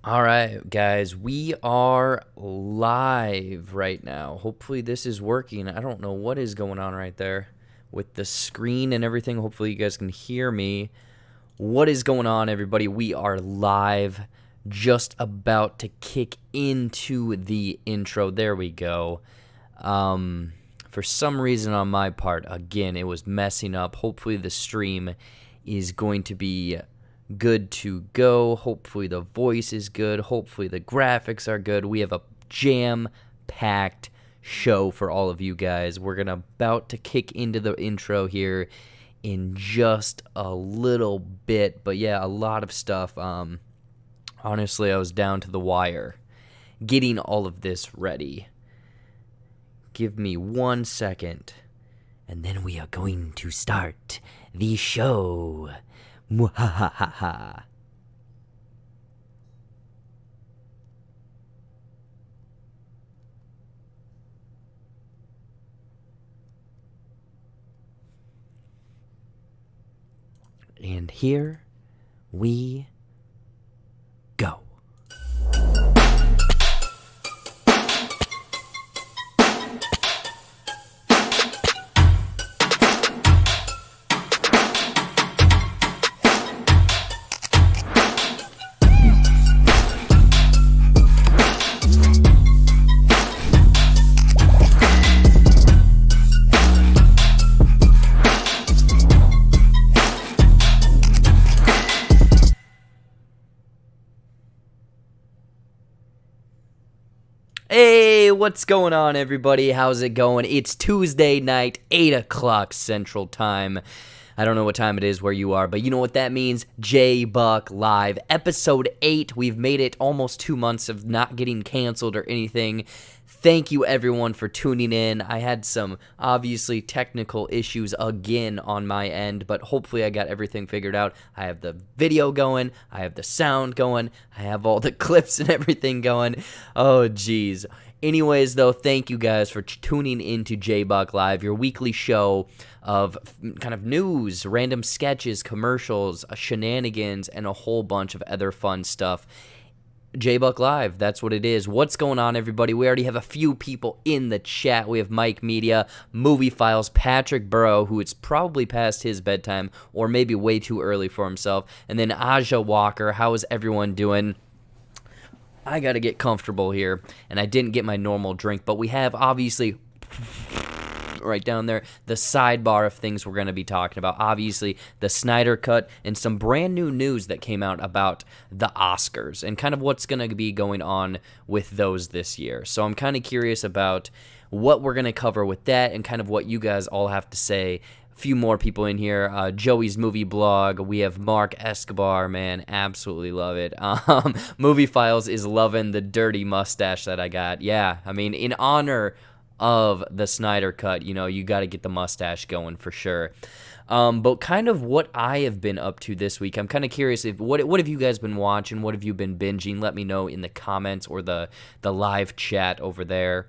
All right, guys, we are live right now. Hopefully, this is working. I don't know what is going on right there with the screen and everything. Hopefully, you guys can hear me. What is going on, everybody? We are live, just about to kick into the intro. There we go. For some reason on my part, again, it was messing up. Hopefully, the stream is going to be good to go. Hopefully the voice is good. Hopefully the graphics are good. We have a jam-packed show for all of you guys. We're about to kick into the intro here in just a little bit. But yeah, a lot of stuff. Honestly, I was down to the wire getting all of this ready. Give me 1 second, and then we are going to start the show. Mwahahaha. And here we go. Hey, what's going on, everybody? How's it going? It's Tuesday night, 8 o'clock Central Time. I don't know what time it is where you are, but you know what that means. JBuck Live, Episode 8. We've made it almost 2 months of not getting canceled or anything. Thank you, everyone, for tuning in. I had some, obviously, technical issues again on my end, but hopefully I got everything figured out. I have the video going. I have the sound going. I have all the clips and everything going. Oh, geez. Anyways, though, thank you guys for tuning into JBuck Live, your weekly show of kind of news, random sketches, commercials, shenanigans, and a whole bunch of other fun stuff. JBuck Live, that's what it is. What's going on, everybody? We already have a few people in the chat. We have Mike Media, Movie Files, Patrick Burrow, who it's probably past his bedtime, or maybe way too early for himself, and then Aja Walker. How is everyone doing? I gotta get comfortable here, and I didn't get my normal drink, but we have, obviously, right down there, the sidebar of things we're going to be talking about. Obviously, the Snyder Cut and some brand new news that came out about the Oscars and kind of what's going to be going on with those this year. So I'm kind of curious about what we're going to cover with that and kind of what you guys all have to say. A few more people in here. Joey's movie blog. We have Mark Escobar, man. Absolutely love it. Movie Files is loving the dirty mustache that I got. Yeah, I mean, in honor of the Snyder Cut, you know, you got to get the mustache going for sure. But kind of what I have been up to this week, I'm kind of curious if what have you guys been watching? What have you been binging? Let me know in the comments or the live chat over there.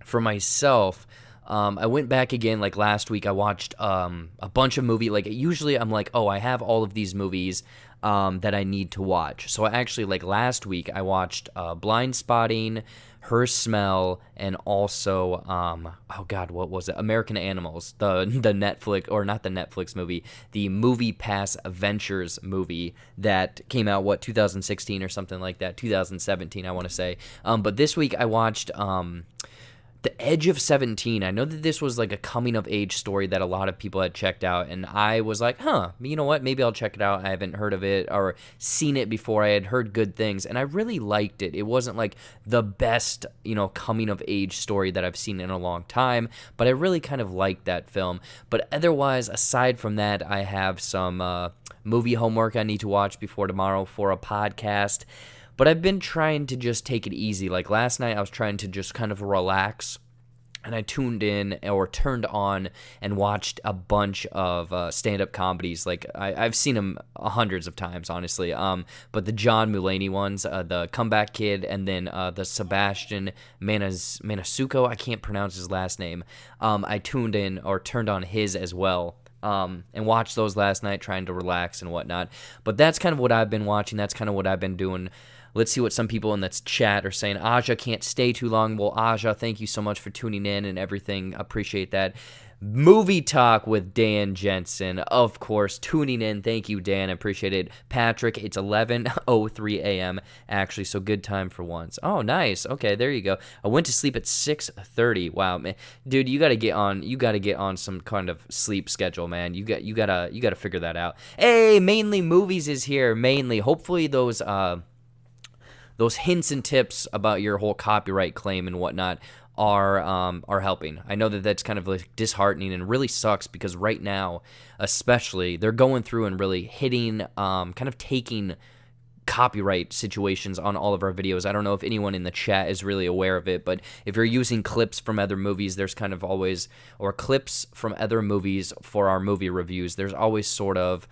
For myself, I went back again, like last week. I watched a bunch of movies. Like usually, I'm like, oh, I have all of these movies that I need to watch. So I actually, like last week, I watched Blind Spotting, Her Smell, and also oh god, what was it? American Animals, the Netflix, or not the Netflix movie, the Movie Pass Adventures movie that came out 2016 or something like that, 2017 I want to say. But this week I watched The Edge of 17. I know that this was like a coming-of-age story that a lot of people had checked out, and I was like, you know what, maybe I'll check it out. I haven't heard of it or seen it before. I had heard good things, and I really liked it. It wasn't like the best, you know, coming-of-age story that I've seen in a long time, but I really kind of liked that film. But otherwise, aside from that, I have some movie homework I need to watch before tomorrow for a podcast. But I've been trying to just take it easy. Like last night, I was trying to just kind of relax, and I tuned in or turned on and watched a bunch of stand-up comedies. Like I've seen them hundreds of times, honestly. But the John Mulaney ones, the Comeback Kid, and then the Sebastian Manasuko, I can't pronounce his last name. I tuned in or turned on his as well. and watched those last night, trying to relax and whatnot. But that's kind of what I've been watching. That's kind of what I've been doing. Let's see what some people in that chat are saying. Aja can't stay too long. Well, Aja, thank you so much for tuning in and everything. Appreciate that. Movie Talk with Dan Jensen, of course, tuning in. Thank you, Dan. I appreciate it. Patrick, it's 11:03 a.m. actually, so good time for once. Oh, nice. Okay, there you go. I went to sleep at 6:30. Wow, man, dude, you gotta get on. You gotta get on some kind of sleep schedule, man. You gotta figure that out. Hey, Mainly Movies is here. Mainly, hopefully those hints and tips about your whole copyright claim and whatnot are helping. I know that that's kind of like disheartening and really sucks because right now, especially, they're going through and really hitting, kind of taking copyright situations on all of our videos. I don't know if anyone in the chat is really aware of it, but if you're using clips from other movies, there's kind of always, or clips from other movies for our movie reviews, there's always sort of,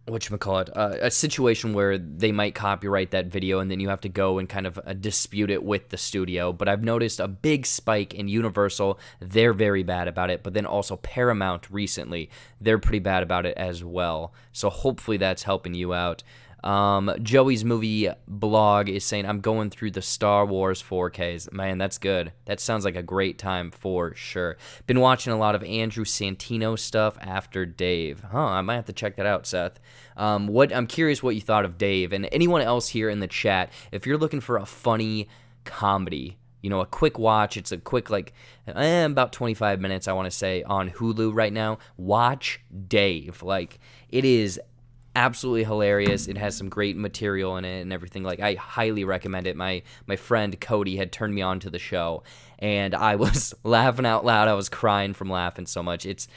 whatchamacallit, a situation where they might copyright that video and then you have to go and kind of dispute it with the studio. But I've noticed a big spike in Universal. They're very bad about it. But then also Paramount recently, they're pretty bad about it as well. So hopefully that's helping you out. Joey's movie blog is saying, I'm going through the Star Wars 4Ks. Man, that's good. That sounds like a great time for sure. Been watching a lot of Andrew Santino stuff after Dave. I might have to check that out, Seth. I'm curious what you thought of Dave, and anyone else here in the chat, if you're looking for a funny comedy, a quick watch, it's a quick, about 25 minutes, I want to say, on Hulu right now, watch Dave. It is absolutely hilarious. It has some great material in it and everything. I highly recommend it. My friend Cody had turned me on to the show, and I was laughing out loud. I was crying from laughing so much. It's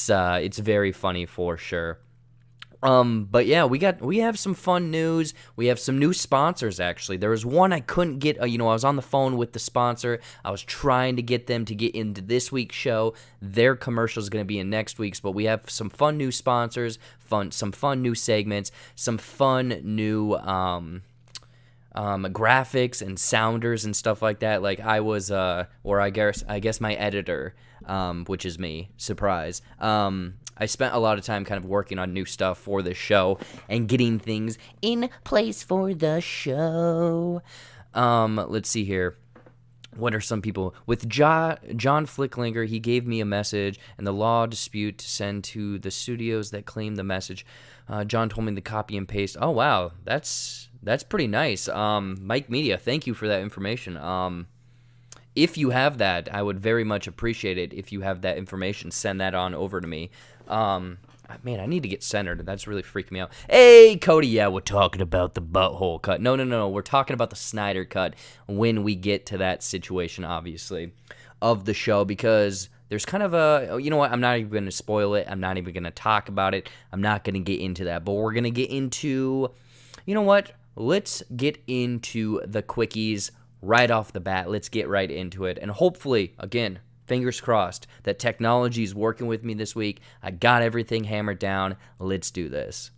very funny for sure. But yeah, we have some fun news. We have some new sponsors, actually. There was one I couldn't get, I was on the phone with the sponsor. I was trying to get them to get into this week's show. Their commercial is going to be in next week's, but we have some fun new sponsors, some fun new segments, some fun new, graphics and sounders and stuff like that. I was, or I guess my editor, which is me, surprise, I spent a lot of time kind of working on new stuff for the show and getting things in place for the show. Let's see here. What are some people? With John Flicklinger, he gave me a message and the law dispute to send to the studios that claim the message. John told me to copy and paste. Oh, wow. That's pretty nice. Mike Media, thank you for that information. If you have that, I would very much appreciate it. If you have that information, send that on over to me. Man, I need to get centered. That's really freaking me out. Hey, Cody, yeah, we're talking about the butthole cut. No. We're talking about the Snyder Cut when we get to that situation, obviously, of the show, because there's kind of you know what? I'm not even going to spoil it. I'm not even going to talk about it. I'm not going to get into that. But we're going to get into, you know what? Let's get into the quickies right off the bat. Let's get right into it. And hopefully, again, fingers crossed that technology is working with me this week. I got everything hammered down. Let's do this.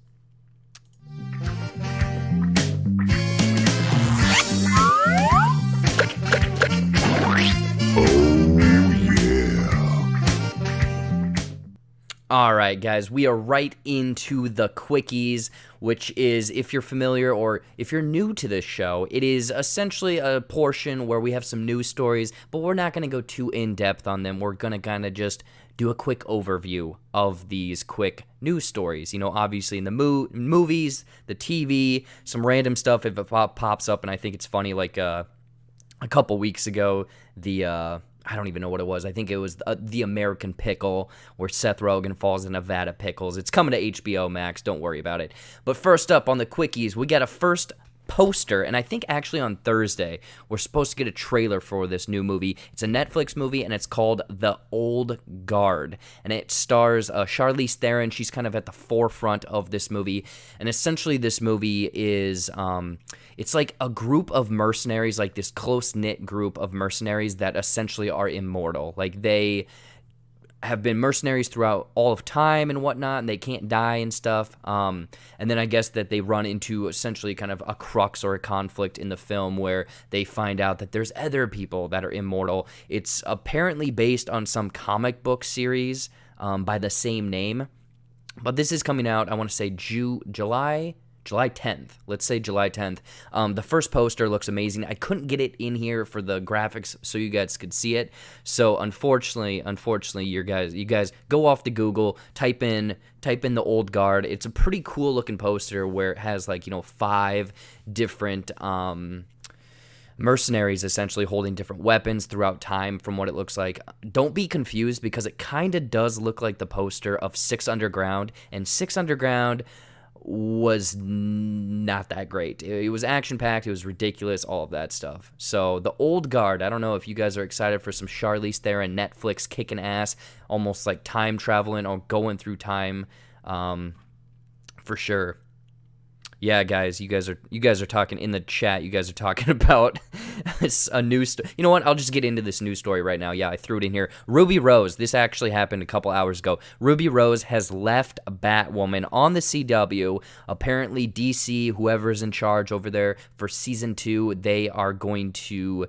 All right, guys, we are right into the quickies, which is, if you're familiar or if you're new to this show, it is essentially a portion where we have some news stories, but we're not going to go too in-depth on them. We're going to kind of just do a quick overview of these quick news stories. Obviously in the movies, the TV, some random stuff if it pops up, and I think it's funny, a couple weeks ago, I don't even know what it was. I think it was the American Pickle, where Seth Rogen falls in Nevada pickles. It's coming to HBO Max. Don't worry about it. But first up on the quickies, we got a first poster, and I think actually on Thursday, we're supposed to get a trailer for this new movie. It's a Netflix movie, and it's called The Old Guard, and it stars Charlize Theron. She's kind of at the forefront of this movie, and essentially this movie is it's like a group of mercenaries, like this close-knit group of mercenaries that essentially are immortal. have been mercenaries throughout all of time and whatnot, and they can't die and stuff. And then I guess that they run into essentially kind of a crux or a conflict in the film where they find out that there's other people that are immortal. It's apparently based on some comic book series by the same name. But this is coming out, I want to say July 10th. Let's say July 10th. The first poster looks amazing. I couldn't get it in here for the graphics so you guys could see it. So unfortunately, you guys go off to Google, type in the Old Guard. It's a pretty cool looking poster where it has 5 different mercenaries essentially holding different weapons throughout time from what it looks like. Don't be confused because it kind of does look like the poster of 6 Underground, and 6 Underground was not that great. It was action-packed, it was ridiculous, all of that stuff. So the Old Guard, I don't know if you guys are excited for some Charlize Theron Netflix kicking ass, almost like time traveling or going through time, for sure. Yeah, guys, you guys are talking in the chat. You guys are talking about a news. You know what? I'll just get into this news story right now. Yeah, I threw it in here. Ruby Rose. This actually happened a couple hours ago. Ruby Rose has left Batwoman on the CW. Apparently, DC, whoever's in charge over there for season 2, they are going to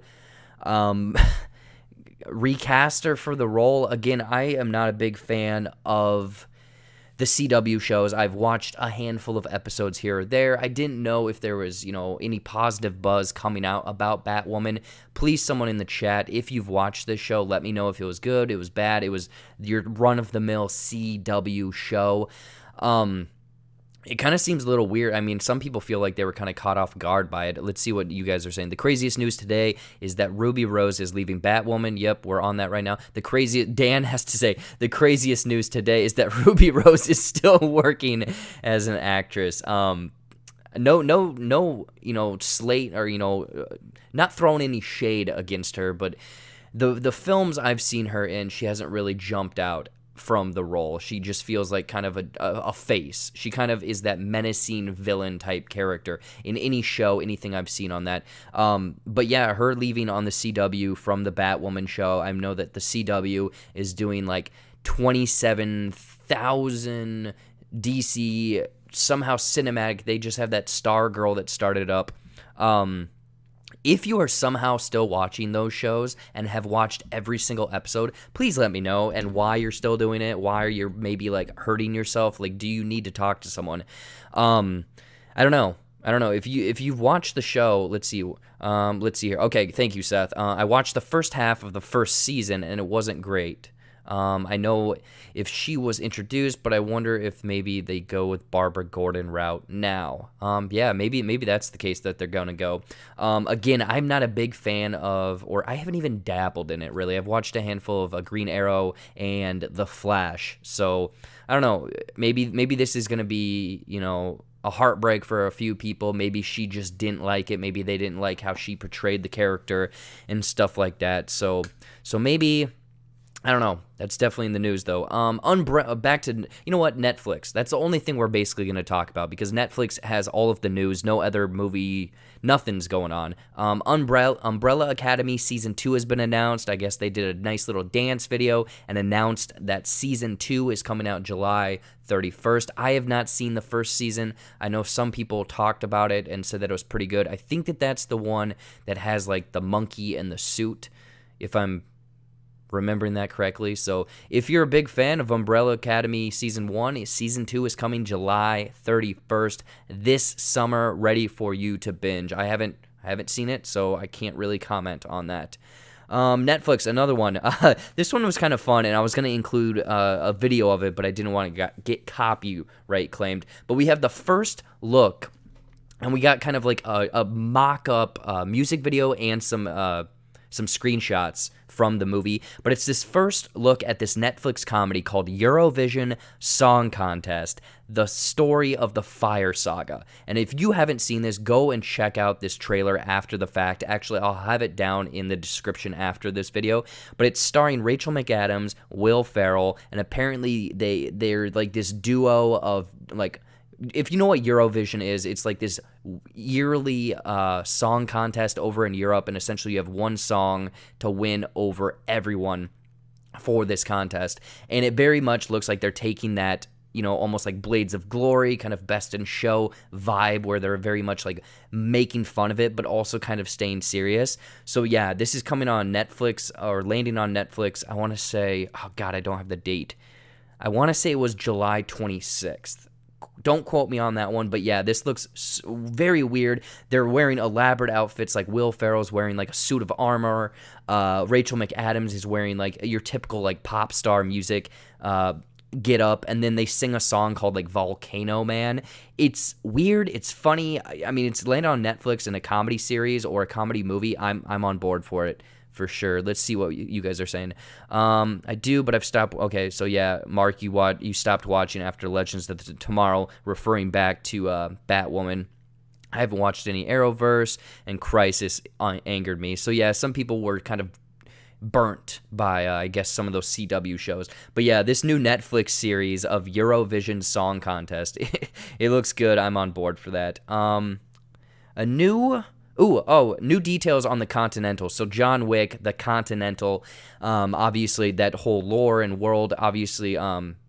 recast her for the role. Again, I am not a big fan of the CW shows. I've watched a handful of episodes here or there. I didn't know if there was, any positive buzz coming out about Batwoman. Please, someone in the chat, if you've watched this show, let me know if it was good, it was bad, it was your run-of-the-mill CW show. It kind of seems a little weird. I mean, some people feel like they were kind of caught off guard by it. Let's see what you guys are saying. The craziest news today is that Ruby Rose is leaving Batwoman. Yep, we're on that right now. Dan has to say, the craziest news today is that Ruby Rose is still working as an actress. No, slate or, not throwing any shade against her, but the films I've seen her in, she hasn't really jumped out from the role. She just feels like kind of a face. She kind of is that menacing villain type character in any show, anything I've seen on that. But yeah, her leaving on the CW from the Batwoman show, I know that the CW is doing 27,000 DC somehow cinematic. They just have that Stargirl that started up. If you are somehow still watching those shows and have watched every single episode, please let me know and why you're still doing it, why you're maybe hurting yourself. Do you need to talk to someone? I don't know. If you've watched the show, let's see here. Okay, thank you, Seth. I watched the first half of the first season and it wasn't great. I know if she was introduced, but I wonder if maybe they go with Barbara Gordon route now. Yeah, maybe that's the case that they're going to go. Again, I'm not a big fan of, or I haven't even dabbled in it really. I've watched a handful of Green Arrow and The Flash. So I don't know. Maybe this is going to be, a heartbreak for a few people. Maybe she just didn't like it. Maybe they didn't like how she portrayed the character and stuff like that. So maybe, I don't know. That's definitely in the news, though. Back to, Netflix. That's the only thing we're basically going to talk about because Netflix has all of the news. No other movie, nothing's going on. Umbrella Academy Season 2 has been announced. I guess they did a nice little dance video and announced that Season 2 is coming out July 31st. I have not seen the first season. I know some people talked about it and said that it was pretty good. I think that that's the one that has, the monkey and the suit, if I'm remembering that correctly. So if you're a big fan of Umbrella Academy Season 1, Season 2 is coming July 31st this summer, ready for you to binge. I haven't seen it, so I can't really comment on that. Netflix, another one. This one was kind of fun, and I was going to include a video of it, but I didn't want to get copyright claimed. But we have the first look, and we got kind of a mock-up music video and some screenshots from the movie, but it's this first look at this Netflix comedy called Eurovision Song Contest, the story of the Fire Saga. And if you haven't seen this, go and check out this trailer after the fact. Actually, I'll have it down in the description after this video, but it's starring Rachel McAdams, Will Ferrell, and apparently they're this duo of if you know what Eurovision is, it's this yearly song contest over in Europe, and essentially you have one song to win over everyone for this contest, and it very much looks like they're taking that, almost like Blades of Glory, kind of best in show vibe, where they're very much like making fun of it, but also kind of staying serious. So yeah, this is coming on Netflix, or landing on Netflix. I want to say, oh God, I don't have the date. I want to say it was July 26th. Don't quote me on that one, but yeah, this looks very weird. They're wearing elaborate outfits, like Will Ferrell's wearing like a suit of armor. Rachel McAdams is wearing like your typical like pop star music get up, and then they sing a song called like Volcano Man. It's weird. It's funny. I mean, it's landed on Netflix in a comedy series or a comedy movie. I'm on board for it. For sure. Let's see what you guys are saying. I do, but I've stopped. Okay, so yeah, Mark, you stopped watching after Legends of Tomorrow, referring back to Batwoman. I haven't watched any Arrowverse, and Crisis angered me. So yeah, some people were kind of burnt by, I guess, some of those CW shows. But yeah, this new Netflix series of Eurovision Song Contest, it looks good. I'm on board for that. New details on the Continental. So John Wick, the Continental, obviously that whole lore and world, obviously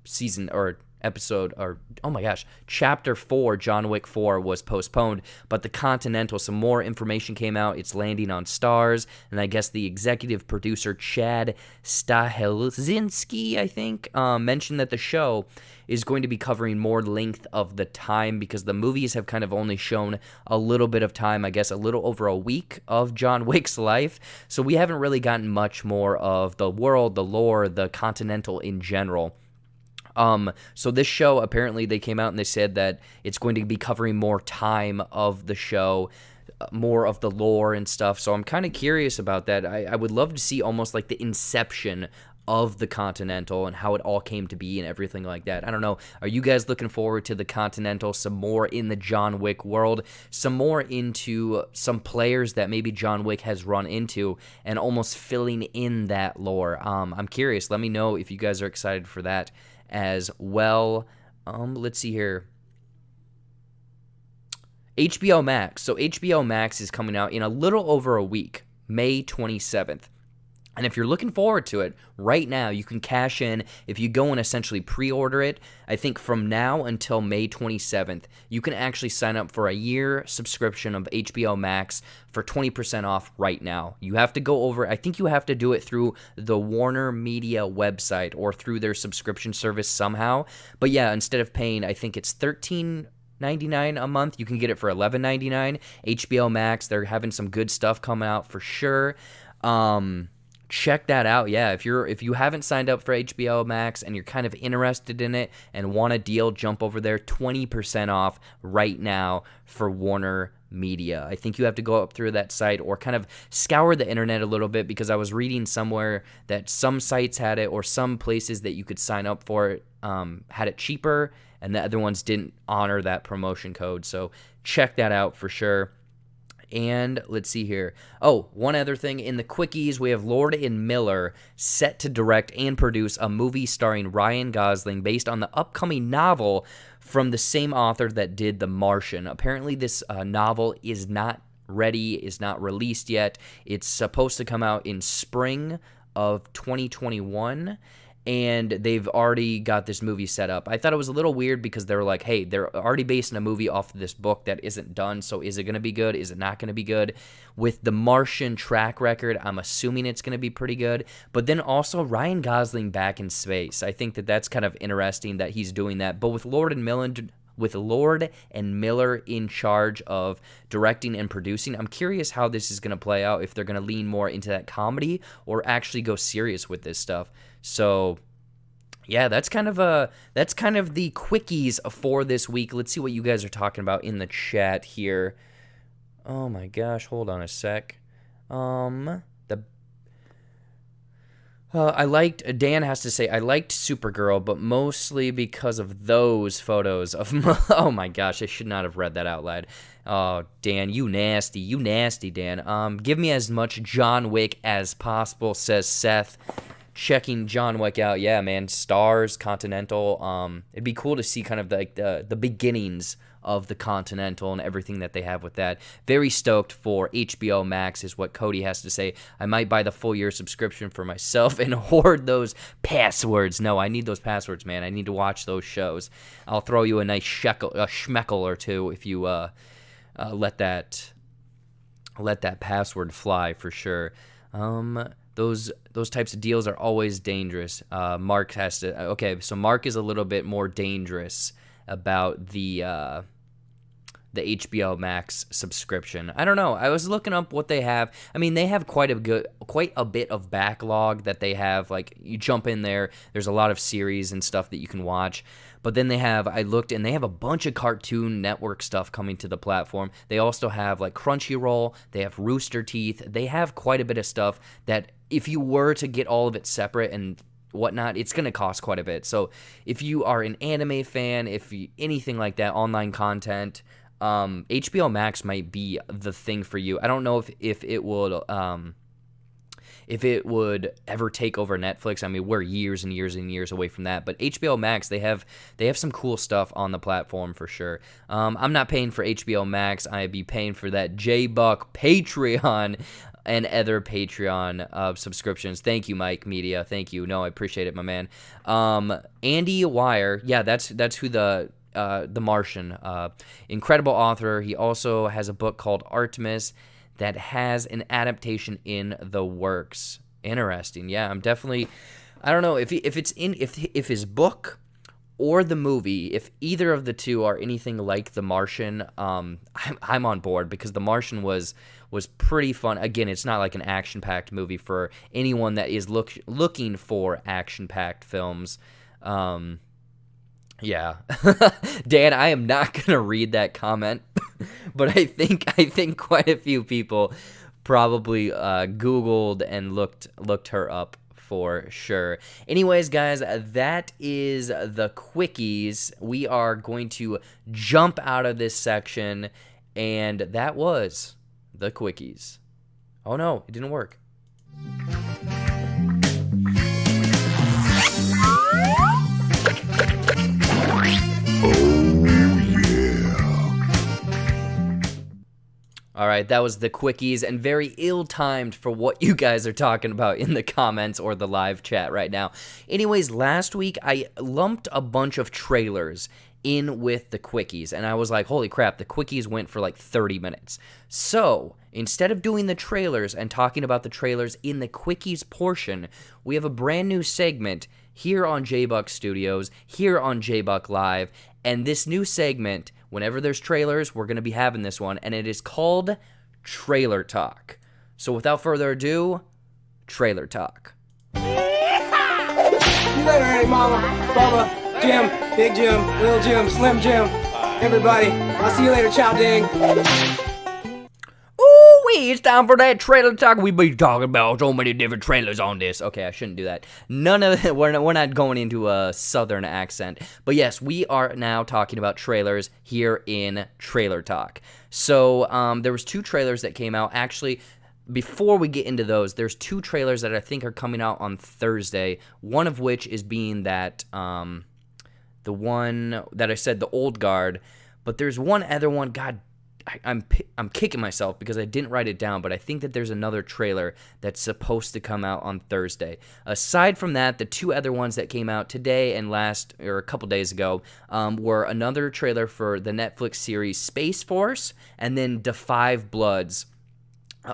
season or episode, or oh my gosh, chapter 4, John Wick 4 was postponed, but the Continental, some more information came out. It's landing on Stars, and I guess the executive producer Chad Stahelzinski, I think, mentioned that the show is going to be covering more length of the time, because the movies have kind of only shown a little bit of time, I guess a little over a week of John Wick's life. So we haven't really gotten much more of the world, the lore, the Continental in general. So this show, apparently they came out and they said that it's going to be covering more time of the show, more of the lore and stuff. So I'm kind of curious about that. I would love to see almost like the inception of the Continental and how it all came to be and everything like that. I don't know. Are you guys looking forward to the Continental? Some more in the John Wick world, some more into some players that maybe John Wick has run into, and almost filling in that lore. I'm curious. Let me know if you guys are excited for that as well. Let's see here. HBO Max. So HBO Max is coming out in a little over a week, May 27th. And if you're looking forward to it, right now you can cash in. If you go and essentially pre-order it, I think from now until May 27th, you can actually sign up for a year subscription of HBO Max for 20% off right now. You have to go over, I think you have to do it through the Warner Media website or through their subscription service somehow. But yeah, instead of paying, I think it's $13.99 a month, you can get it for $11.99. HBO Max, they're having some good stuff coming out for sure. Check that out. Yeah, if you haven't signed up for HBO Max and you're kind of interested in it and want a deal, jump over there. 20% off right now for Warner Media. I think you have to go up through that site or kind of scour the internet a little bit, because I was reading somewhere that some sites had it, or some places that you could sign up for it had it cheaper, and the other ones didn't honor that promotion code. So check that out for sure. And let's see here. Oh, one other thing. In the quickies, we have Lord and Miller set to direct and produce a movie starring Ryan Gosling based on the upcoming novel from the same author that did The Martian. Apparently, this novel is not ready, is not released yet. It's supposed to come out in spring of 2021. And they've already got this movie set up. I thought it was a little weird, because they were like, hey, they're already basing a movie off of this book that isn't done, so is it going to be good? Is it not going to be good? With the Martian track record, I'm assuming it's going to be pretty good. But then also Ryan Gosling back in space. I think that that's kind of interesting that he's doing that. But with Lord and Miller in charge of directing and producing, I'm curious how this is going to play out, if they're going to lean more into that comedy or actually go serious with this stuff. So yeah, that's kind of the quickies for this week. Let's see what you guys are talking about in the chat here. Oh my gosh, hold on a sec. Dan has to say, I liked Supergirl, but mostly because of those photos of, oh my gosh, I should not have read that out loud. Oh, Dan, you nasty, Dan. Give me as much John Wick as possible, says Seth. checking John Wick out. Yeah, man, Stars, Continental. It'd be cool to see kind of like the beginnings of the Continental and everything that they have with that. Very stoked for HBO Max is what Cody has to say. I might buy the full year subscription for myself and hoard those passwords. No, I need those passwords, man. I need to watch those shows. I'll throw you a nice schmeckle or two if you let that password fly for sure. Those types of deals are always dangerous. Mark has to. Okay, so Mark is a little bit more dangerous about the HBO Max subscription. I don't know. I was looking up what they have. I mean, they have quite a bit of backlog that they have. Like, you jump in there, there's a lot of series and stuff that you can watch. But then I looked, and they have a bunch of Cartoon Network stuff coming to the platform. They also have, like, Crunchyroll. They have Rooster Teeth. They have quite a bit of stuff that if you were to get all of it separate and whatnot, it's going to cost quite a bit. So if you are an anime fan, anything like that, online content, HBO Max might be the thing for you. I don't know if it would ever take over Netflix. I mean, we're years and years and years away from that. But HBO Max, they have some cool stuff on the platform for sure. I'm not paying for HBO Max. I'd be paying for that JBuck Patreon and other Patreon subscriptions. Thank you, Mike Media. Thank you. No, I appreciate it, my man. Andy Weir, yeah, that's who the Martian, incredible author. He also has a book called Artemis that has an adaptation in the works. Interesting. Yeah, I'm definitely. I don't know if his book or the movie, if either of the two are anything like The Martian, I'm on board, because The Martian was pretty fun. Again, it's not like an action-packed movie for anyone that is looking for action-packed films. Yeah. Dan, I am not going to read that comment, but I think quite a few people probably Googled and looked her up for sure. Anyways, guys, that is the quickies. We are going to jump out of this section, and that was the quickies. Oh no, it didn't work. All right, that was the quickies, and very ill-timed for what you guys are talking about in the comments or the live chat right now. Anyways, last week I lumped a bunch of trailers in with the quickies, and I was like, holy crap, the quickies went for like 30 minutes. So instead of doing the trailers and talking about the trailers in the quickies portion, we have a brand new segment here on JBuck Studios, here on JBuck Live, and this new segment, whenever there's trailers, we're going to be having this one, and it is called Trailer Talk. So without further ado, Trailer Talk. See you later, Annie, Mama, Bubba, Jim, Big Jim, Little Jim, Slim Jim, everybody. I'll see you later, Chow Ding. It's time for that trailer talk. We be talking about so many different trailers on this. Okay, I shouldn't do that. None of it. We're not going into a southern accent. But yes, we are now talking about trailers here in Trailer Talk. So there was two trailers that came out. Actually, before we get into those, there's two trailers that I think are coming out on Thursday. One of which is being that the one that I said, the Old Guard. But there's one other one. God, I'm kicking myself because I didn't write it down, but I think that there's another trailer that's supposed to come out on Thursday. Aside from that, the two other ones that came out today and a couple days ago were another trailer for the Netflix series Space Force, and then Da 5 Bloods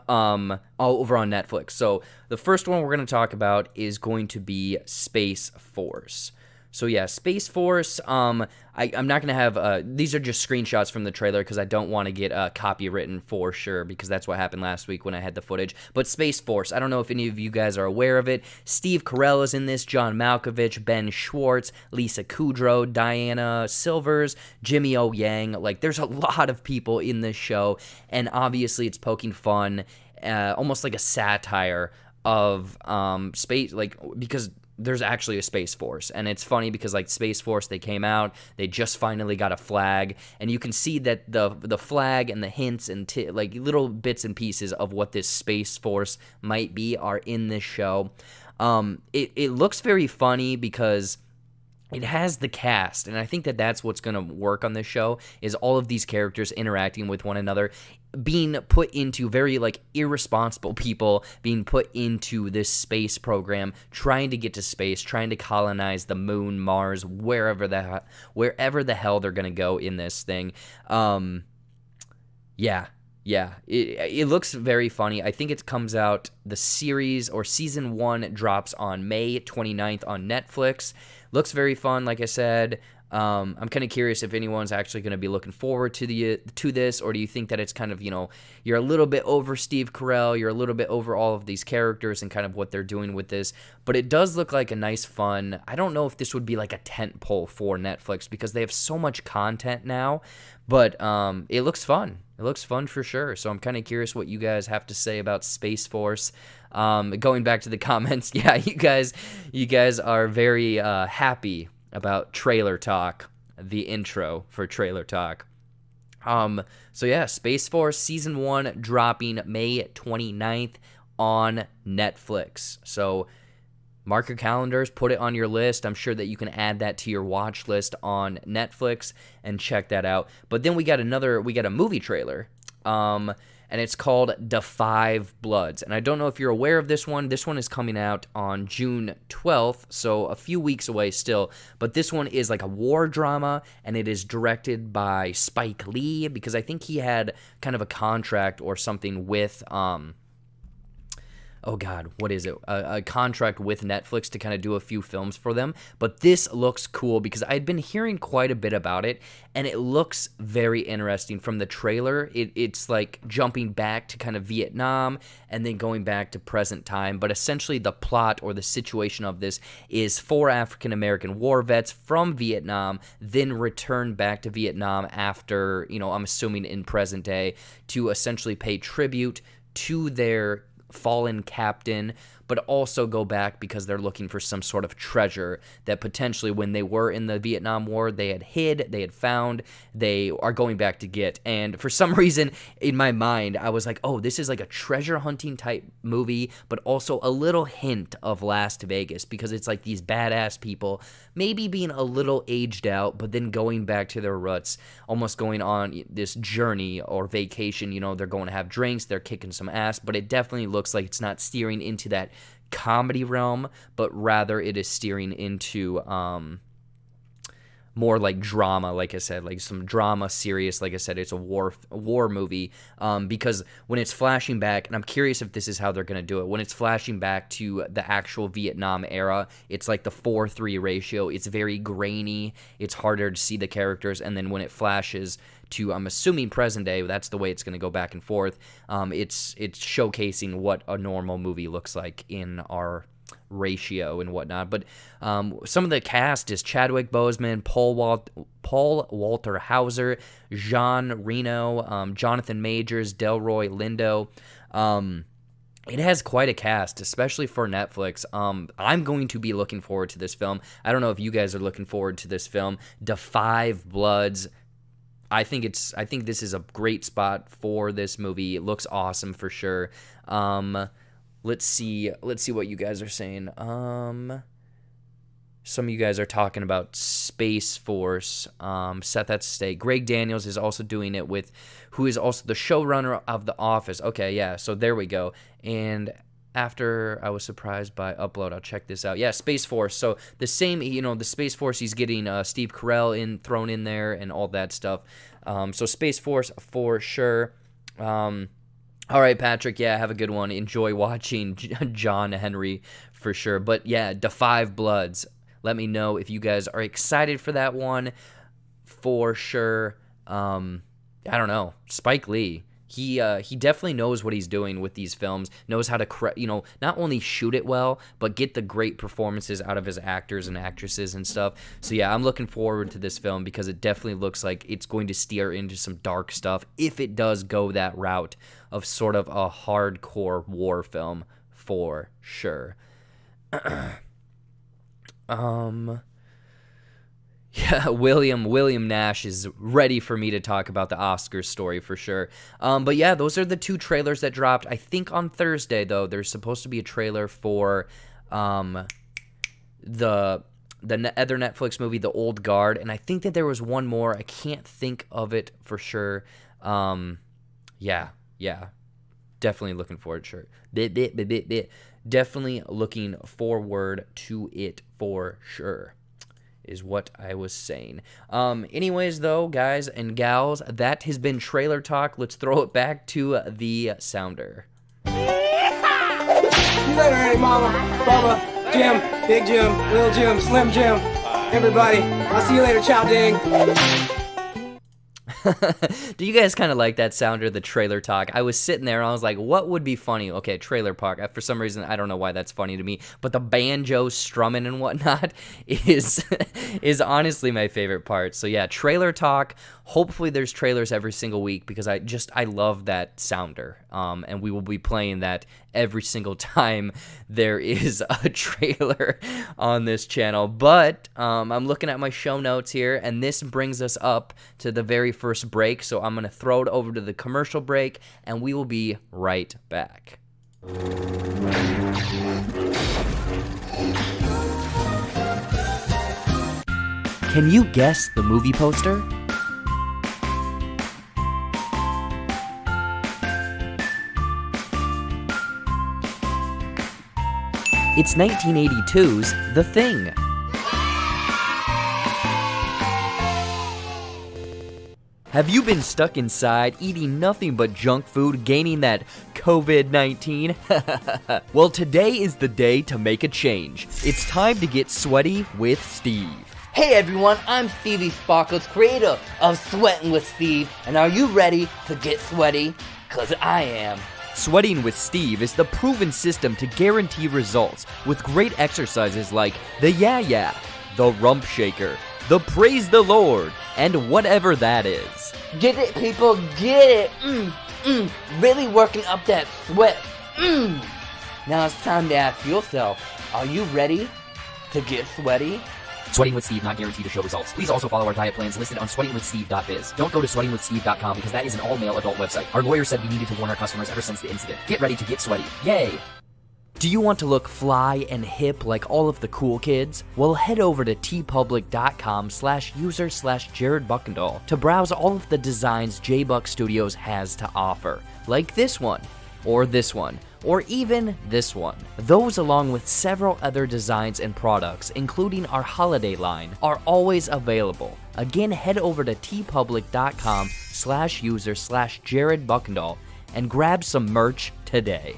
all over on Netflix. So the first one we're going to talk about is going to be Space Force. So yeah, Space Force, I'm not going to have, these are just screenshots from the trailer because I don't want to get copywritten for sure, because that's what happened last week when I had the footage. But Space Force, I don't know if any of you guys are aware of it. Steve Carell is in this, John Malkovich, Ben Schwartz, Lisa Kudrow, Diana Silvers, Jimmy O. Yang. Like, there's a lot of people in this show, and obviously it's poking fun, almost like a satire of space, like, because there's actually a Space Force, and it's funny because, like, Space Force, they came out, they just finally got a flag, and you can see that the flag and the hints and like little bits and pieces of what this Space Force might be are in this show. It looks very funny because it has the cast, and I think that that's what's going to work on this show, is all of these characters interacting with one another, being put into very, like, irresponsible people, being put into this space program, trying to get to space, trying to colonize the moon, Mars, wherever the hell they're going to go in this thing. Yeah, it looks very funny. I think it comes out, the series or season 1 drops on May 29th on Netflix. Looks very fun, like I said. I'm kind of curious if anyone's actually going to be looking forward to this, or do you think that it's kind of, you're a little bit over Steve Carell, you're a little bit over all of these characters and kind of what they're doing with this, but it does look like a nice fun. I don't know if this would be like a tentpole for Netflix because they have so much content now, but it looks fun. It looks fun for sure. So I'm kind of curious what you guys have to say about Space Force. Going back to the comments, yeah, you guys are very happy about Trailer Talk, the intro for Trailer Talk. So yeah, Space Force season 1 dropping May 29th on Netflix. So mark your calendars, put it on your list. I'm sure that you can add that to your watch list on Netflix and check that out. But then we got a movie trailer. And it's called The Five Bloods. And I don't know if you're aware of this one. This one is coming out on June 12th, so a few weeks away still. But this one is like a war drama, and it is directed by Spike Lee, because I think he had kind of a contract or something with oh God, what is it? A contract with Netflix to kind of do a few films for them. But this looks cool because I'd been hearing quite a bit about it, and it looks very interesting. From the trailer, it's like jumping back to kind of Vietnam and then going back to present time. But essentially the plot or the situation of this is 4 African-American war vets from Vietnam then return back to Vietnam after, I'm assuming in present day, to essentially pay tribute to their fallen captain, but also go back because they're looking for some sort of treasure that potentially when they were in the Vietnam War, they had found, they are going back to get. And for some reason in my mind, I was like, oh, this is like a treasure hunting type movie, but also a little hint of Las Vegas, because it's like these badass people maybe being a little aged out, but then going back to their roots, almost going on this journey or vacation. They're going to have drinks, they're kicking some ass, but it definitely looks like it's not steering into that comedy realm, but rather it is steering into more like drama, like I said, like some drama, serious. Like I said, it's a war movie, because when it's flashing back, and I'm curious if this is how they're going to do it, when it's flashing back to the actual Vietnam era, it's like the 4:3 ratio. It's very grainy. It's harder to see the characters. And then when it flashes to, I'm assuming, present day, that's the way it's going to go back and forth. It's showcasing what a normal movie looks like in our ratio and whatnot. But some of the cast is Chadwick Boseman, Paul Walter Hauser, Jean Reno, Jonathan Majors, Delroy Lindo. It has quite a cast, especially for Netflix. I'm going to be looking forward to this film. I don't know if you guys are looking forward to this film. The Five Bloods. I think this is a great spot for this movie. It looks awesome for sure. Let's see what you guys are saying. Some of you guys are talking about Space Force. Set that stake. Greg Daniels is also doing it with, who is also the showrunner of The Office. Okay, yeah, so there we go. And after I was surprised by Upload, I'll check this out. Yeah, Space Force. So the same, the Space Force, he's getting Steve Carell thrown in there and all that stuff. So Space Force for sure. All right, Patrick, yeah, have a good one. Enjoy watching John Henry for sure. But yeah, The Five Bloods. Let me know if you guys are excited for that one for sure. I don't know. Spike Lee. He definitely knows what he's doing with these films, knows how to, not only shoot it well, but get the great performances out of his actors and actresses and stuff. So yeah, I'm looking forward to this film because it definitely looks like it's going to steer into some dark stuff if it does go that route of sort of a hardcore war film for sure. Yeah, William Nash is ready for me to talk about the Oscars story for sure. But yeah, those are the 2 trailers that dropped. I think on Thursday, though, there's supposed to be a trailer for the other Netflix movie, The Old Guard, and I think that there was one more. I can't think of it for sure. Yeah, definitely looking forward to it. Definitely looking forward to it for sure, is what I was saying. Anyways, though, guys and gals, that has been trailer talk. Let's throw it back to the sounder. See you later, Aunt Mama, Bubba, Jim, Big Jim, Little Jim, Slim Jim, everybody. I'll see you later, Chow Ding. Do you guys kind of like that sounder, the trailer talk? I was sitting there and I was like, what would be funny? Okay, trailer park. For some reason, I don't know why that's funny to me, but the banjo strumming and whatnot is honestly my favorite part. So yeah, trailer talk. Hopefully there's trailers every single week because I love that sounder. And we will be playing that every single time there is a trailer on this channel. But I'm looking at my show notes here, and this brings us up to the very first break. So I'm going to throw it over to the commercial break, and we will be right back. Can you guess the movie poster? It's 1982's The Thing. Have you been stuck inside, eating nothing but junk food, gaining that COVID-19? Well, today is the day to make a change. It's time to get sweaty with Steve. Hey everyone, I'm Stevie Sparkles, creator of Sweating with Steve, and are you ready to get sweaty? 'Cause I am. Sweating with Steve is the proven system to guarantee results with great exercises like the yeah, the rump shaker, the praise the Lord, and whatever that is. Get it, people, get it. Really working up that sweat. Now it's time to ask yourself, are you ready to get sweaty? Sweating with Steve, not guaranteed to show results. Please also follow our diet plans listed on sweatingwithsteve.biz. Don't go to sweatingwithsteve.com because that is an all-male adult website. Our lawyer said we needed to warn our customers ever since the incident. Get ready to get sweaty. Yay! Do you want to look fly and hip like all of the cool kids? Well, head over to tpublic.com/user/JaredBuckendall to browse all of the designs JBuck Studios has to offer. Like this one, or even this one. Those, along with several other designs and products, including our holiday line, are always available. Again, head over to tpublic.com/user/JaredBuckendall and grab some merch today.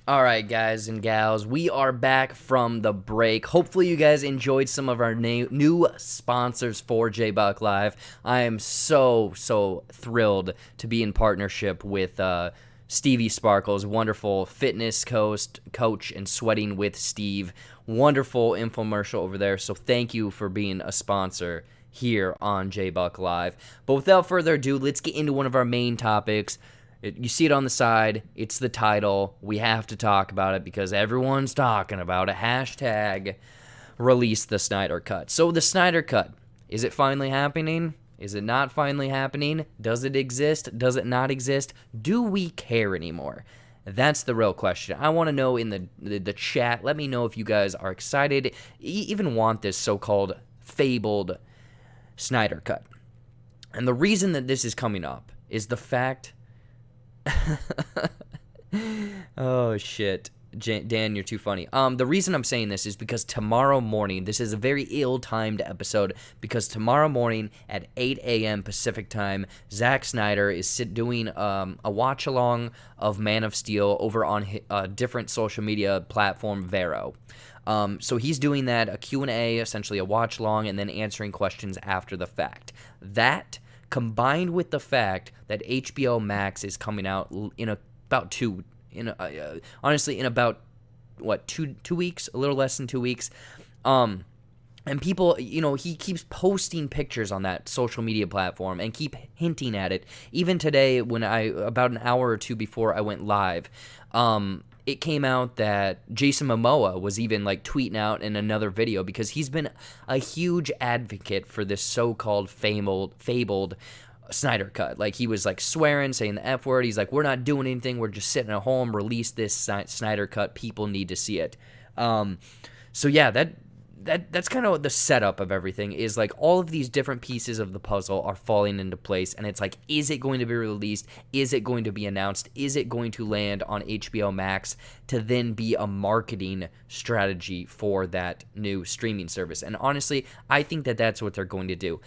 Alright, guys and gals, we are back from the break. Hopefully you guys enjoyed some of our new sponsors for JBuck Live. I am so thrilled to be in partnership with Stevie Sparkles, wonderful fitness coach and Sweating with Steve. Wonderful infomercial over there, so thank you for being a sponsor here on JBuck Live. But without further ado, let's get into one of our main topics. You see it on the side. It's the title. We have to talk about it because everyone's talking about it. Hashtag release the Snyder Cut. So the Snyder Cut, is it finally happening? Is it not finally happening? Does it exist? Does it not exist? Do we care anymore? That's the real question. I want to know in the chat. Let me know if you guys are excited, even want this so-called fabled Snyder Cut. And the reason that this is coming up is the fact... Oh shit, Dan, you're too funny. The reason I'm saying this is because tomorrow morning, this is a very ill-timed episode, because tomorrow morning at 8 a.m. Pacific time, Zack Snyder is doing a watch-along of Man of Steel over on a different social media platform, Vero. So he's doing that, a Q&A, essentially a watch-along, and then answering questions after the fact. That, combined with the fact that HBO Max is coming out in about 2 weeks, a little less than 2 weeks, and people, he keeps posting pictures on that social media platform and keep hinting at it. Even today, when about an hour or two before I went live, it came out that Jason Momoa was even tweeting out in another video, because he's been a huge advocate for this so-called fabled Snyder Cut. Like, he was like swearing, saying the F word. He's like, we're not doing anything. We're just sitting at home. Release this Snyder Cut. People need to see it. So yeah, that's kind of the setup of everything, is like all of these different pieces of the puzzle are falling into place, and it's like, is it going to be released? Is it going to be announced? Is it going to land on HBO Max to then be a marketing strategy for that new streaming service? And honestly, I think that that's what they're going to do.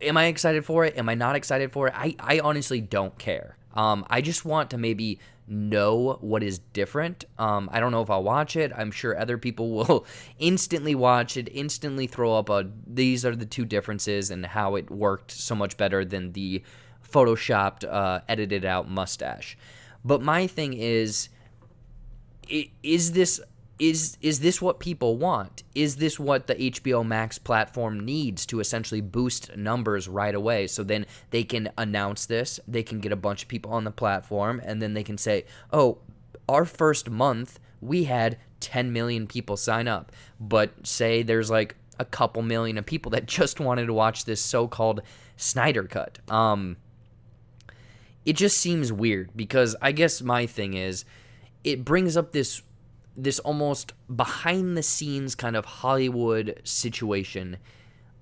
Am I excited for it? Am I not excited for it? I honestly don't care. I just want to maybe know what is different. I don't know if I'll watch it. I'm sure other people will instantly watch it, instantly throw up these are the two differences and how it worked so much better than the photoshopped, edited out mustache. But my thing is this what people want? Is this what the HBO Max platform needs to essentially boost numbers right away? So then they can announce this, they can get a bunch of people on the platform, and then they can say, oh, our first month, we had 10 million people sign up. But say there's like a couple million of people that just wanted to watch this so-called Snyder Cut. It just seems weird, because I guess my thing is, it brings up this almost behind the scenes kind of Hollywood situation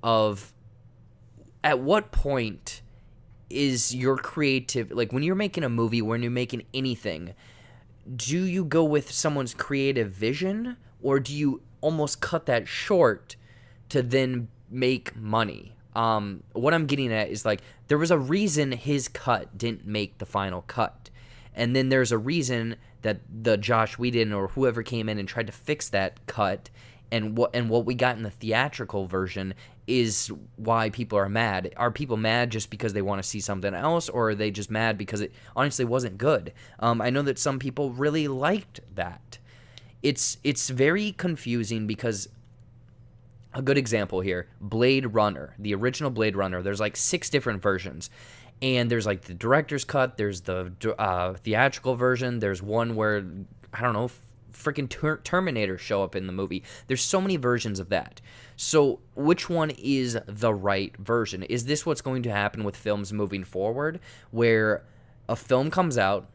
of, at what point is your creative, like when you're making a movie, when you're making anything, do you go with someone's creative vision, or do you almost cut that short to then make money? What I'm getting at is, like, there was a reason his cut didn't make the final cut. And then there's a reason that the Josh Whedon or whoever came in and tried to fix that cut, and what we got in the theatrical version is why people are mad. Are people mad just because they want to see something else, or are they just mad because it honestly wasn't good? I know that some people really liked that. It's very confusing, because a good example here, Blade Runner, the original Blade Runner, there's like 6 different versions. And there's like the director's cut, there's the theatrical version, there's one where, I don't know, freaking Terminator show up in the movie. There's so many versions of that. So which one is the right version? Is this what's going to happen with films moving forward, where a film comes out,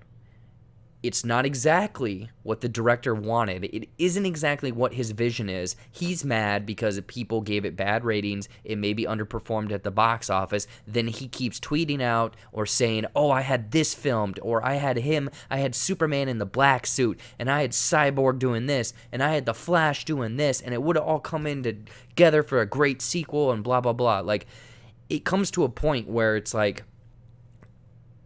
it's not exactly what the director wanted, it isn't exactly what his vision is, he's mad because people gave it bad ratings, it maybe underperformed at the box office, then he keeps tweeting out or saying, oh, I had this filmed, or I had Superman in the black suit, and I had Cyborg doing this, and I had the Flash doing this, and it would have all come in together for a great sequel, and blah, blah, blah. Like, it comes to a point where it's like,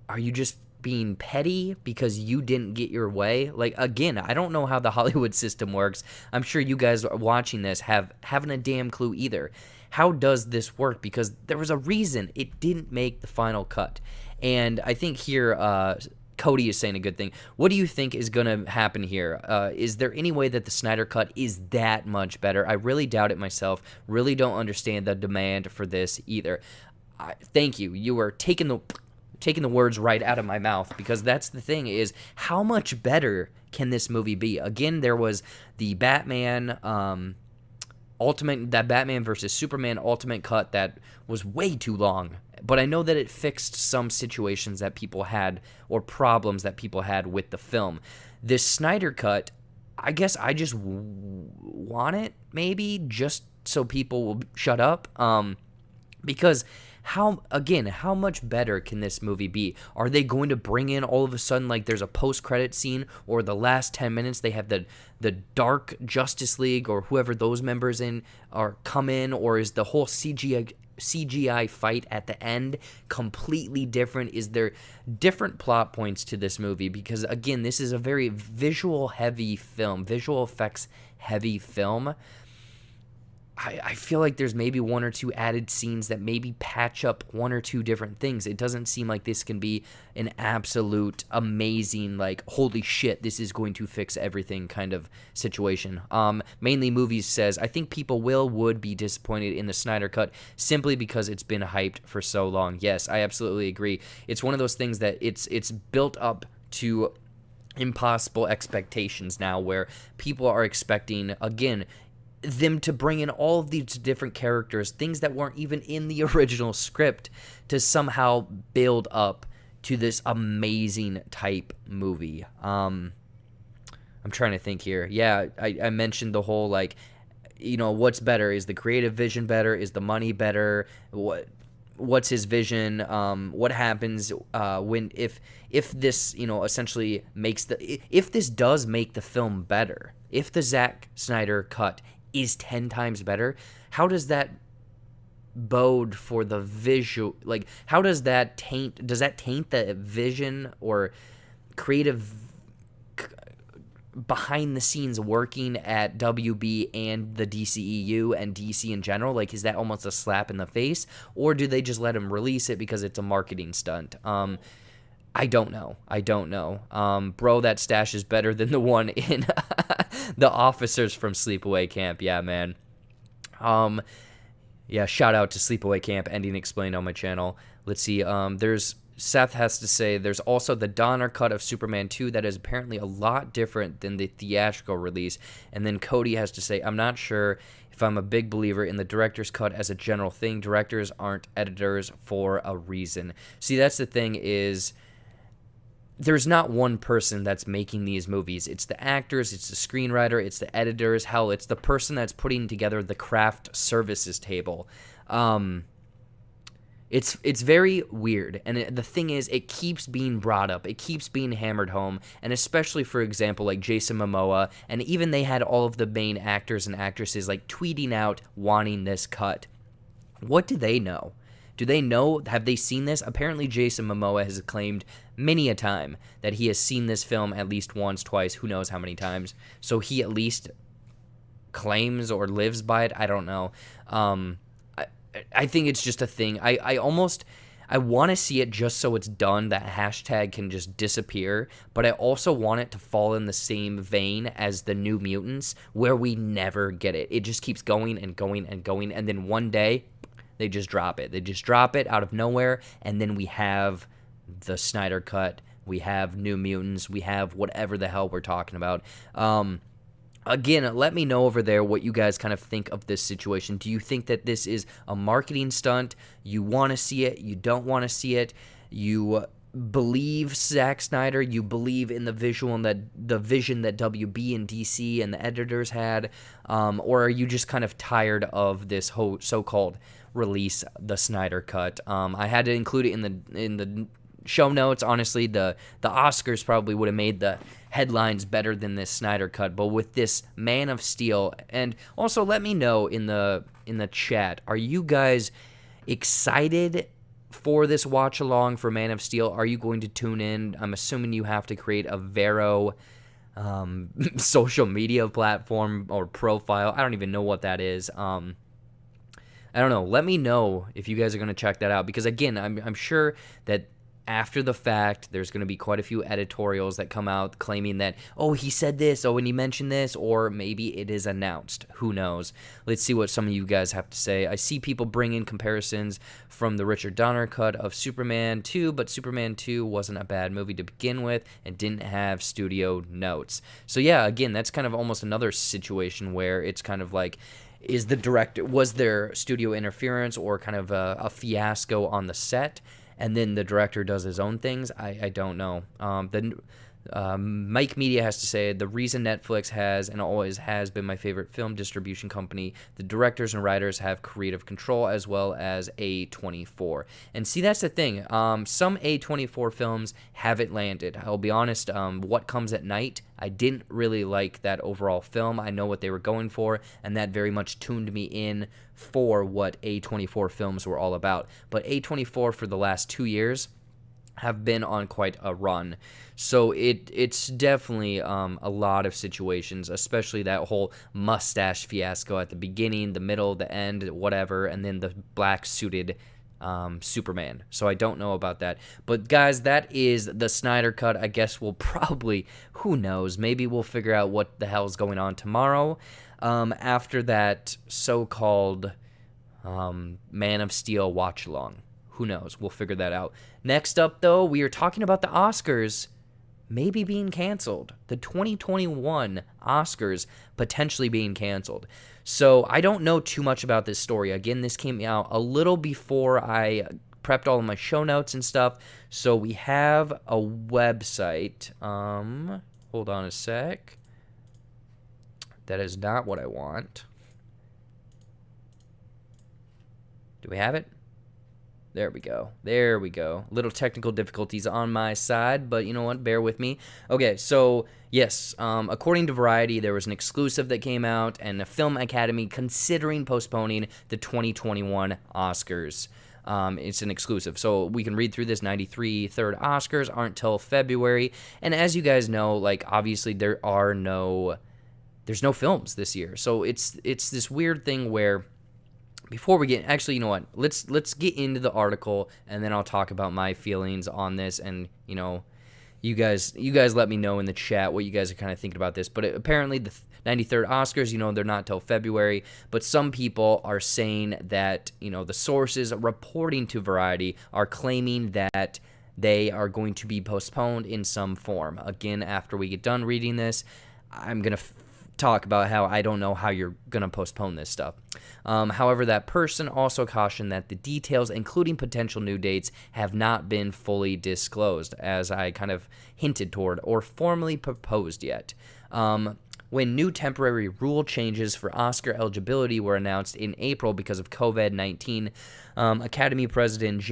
are you just being petty because you didn't get your way? Like, again, I don't know how the Hollywood system works. I'm sure you guys watching this haven't a damn clue either. How does this work? Because there was a reason it didn't make the final cut. And I think here, Cody is saying a good thing. What do you think is going to happen here? Is there any way that the Snyder Cut is that much better? I really doubt it myself. Really don't understand the demand for this either. Thank you. You are taking the words right out of my mouth, because that's the thing, is how much better can this movie be? Again, there was the Batman Batman versus Superman Ultimate Cut that was way too long, but I know that it fixed some situations that people had, or problems that people had with the film. This Snyder Cut, I guess I just want it, maybe just so people will shut up, because how much better can this movie be? Are they going to bring in, all of a sudden, like there's a post-credit scene, or the last 10 minutes they have the Dark Justice League or whoever those members come in, or is the whole CGI fight at the end completely different? Is there different plot points to this movie? Because again, this is a very visual effects heavy film. I feel like there's maybe 1 or 2 added scenes that maybe patch up 1 or 2 different things. It doesn't seem like this can be an absolute amazing, like, holy shit, this is going to fix everything kind of situation. Mainly Movies says, I think people would be disappointed in the Snyder Cut simply because it's been hyped for so long. Yes, I absolutely agree. It's one of those things that it's built up to impossible expectations now, where people are expecting, again, them to bring in all of these different characters, things that weren't even in the original script, to somehow build up to this amazing type movie. I'm trying to think here. Yeah, I mentioned the whole, like, you know, what's better? Is the creative vision better? Is the money better? What's his vision? What happens when if this, you know, essentially makes if this does make the film better, if the Zack Snyder cut is 10 times better, how does that bode for the visual? Like, how does that taint? Does that taint the vision or creative behind the scenes working at WB and the DCEU and DC in general? Like, is that almost a slap in the face, or do they just let him release it because it's a marketing stunt? I don't know. Bro, that stash is better than the one in the officers from Sleepaway Camp. Yeah, man. Yeah, shout out to Sleepaway Camp, ending explained on my channel. Let's see. Seth has to say, there's also the Donner cut of Superman 2 that is apparently a lot different than the theatrical release. And then Cody has to say, I'm not sure if I'm a big believer in the director's cut as a general thing. Directors aren't editors for a reason. See, that's the thing, is there's not one person that's making these movies. It's the actors, it's the screenwriter, it's the editors, hell, it's the person that's putting together the craft services table. It's very weird, and the thing is, it keeps being brought up, it keeps being hammered home, and especially, for example, like Jason Momoa, and even they had all of the main actors and actresses, like, tweeting out wanting this cut. What do they know? Do they know? Have they seen this? Apparently, Jason Momoa has claimed many a time that he has seen this film at least once, twice, who knows how many times, so he at least claims or lives by it. I don't know. I think it's just a thing. I want to see it just so it's done, that hashtag can just disappear, but I also want it to fall in the same vein as the New Mutants, where we never get it. It just keeps going and going and going, and then one day, they just drop it. They just drop it out of nowhere, and then we have the Snyder Cut, we have New Mutants, we have whatever the hell we're talking about. Again, let me know over there what you guys kind of think of this situation. Do you think that this is a marketing stunt? You want to see it? You don't want to see it? You believe Zack Snyder? You believe in the visual and the vision that WB and DC and the editors had? Or are you just kind of tired of this whole so-called release, the Snyder Cut? I had to include it in the show notes. Honestly, the Oscars probably would have made the headlines better than this Snyder Cut, but with this Man of Steel, and also let me know in the chat, are you guys excited for this watch along for Man of Steel? Are you going to tune in? I'm assuming you have to create a Vero social media platform or profile. I don't even know what that is. I don't know. Let me know if you guys are going to check that out, because again, I'm sure that after the fact, there's going to be quite a few editorials that come out claiming that, oh, he said this, oh, and he mentioned this, or maybe it is announced. Who knows? Let's see what some of you guys have to say. I see people bring in comparisons from the Richard Donner cut of Superman 2, but Superman 2 wasn't a bad movie to begin with and didn't have studio notes. So yeah, again, that's kind of almost another situation where it's kind of like, was there studio interference or kind of a fiasco on the set? And then the director does his own things. I don't know. Mike Media has to say, the reason Netflix has and always has been my favorite film distribution company, the directors and writers have creative control as well as A24. And see, that's the thing. Some A24 films haven't landed. I'll be honest, What Comes at Night, I didn't really like that overall film. I know what they were going for, and that very much tuned me in for what A24 films were all about. But A24 for the last 2 years have been on quite a run. So it's definitely a lot of situations, especially that whole mustache fiasco at the beginning, the middle, the end, whatever, and then the black suited Superman. So I don't know about that. But guys, that is the Snyder Cut. I guess we'll probably, who knows, maybe we'll figure out what the hell's going on tomorrow after that so-called Man of Steel watch-along. Who knows? We'll figure that out. Next up, though, we are talking about the Oscars. maybe being canceled. The 2021 Oscars potentially being canceled. So I don't know too much about this story. Again, this came out a little before I prepped all of my show notes and stuff. So we have a website. Hold on a sec. That is not what I want. Do we have it? There we go. There we go. Little technical difficulties on my side, but you know what? Bear with me. Okay, so yes, according to Variety, there was an exclusive that came out, and the Film Academy considering postponing the 2021 Oscars. It's an exclusive, so we can read through this. 93 third Oscars aren't till February, and as you guys know, like obviously there's no films this year, so it's this weird thing where. Before we get, actually, you know what? Let's get into the article, and then I'll talk about my feelings on this. And you know, you guys let me know in the chat what you guys are kind of thinking about this. But apparently, the 93rd Oscars, you know, they're not till February. But some people are saying that, you know, the sources reporting to Variety are claiming that they are going to be postponed in some form. Again, after we get done reading this, I'm gonna talk about how I don't know how you're going to postpone this stuff. However, that person also cautioned that the details, including potential new dates, have not been fully disclosed, as I kind of hinted toward, or formally proposed yet. When new temporary rule changes for Oscar eligibility were announced in April because of COVID-19, Academy President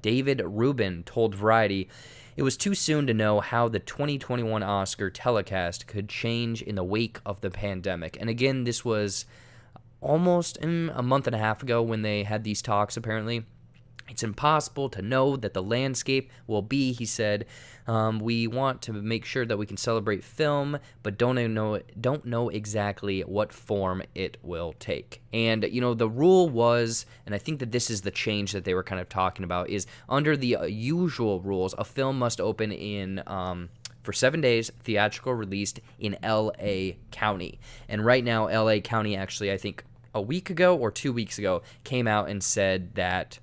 David Rubin told Variety, it was too soon to know how the 2021 Oscar telecast could change in the wake of the pandemic. And again, this was almost a month and a half ago when they had these talks, apparently. It's impossible to know that the landscape will be, he said. We want to make sure that we can celebrate film, but don't know exactly what form it will take. And, you know, the rule was, and I think that this is the change that they were kind of talking about, is under the usual rules, a film must open in for 7 days, theatrical released in L.A. County. And right now, L.A. County actually, I think a week ago or 2 weeks ago, came out and said that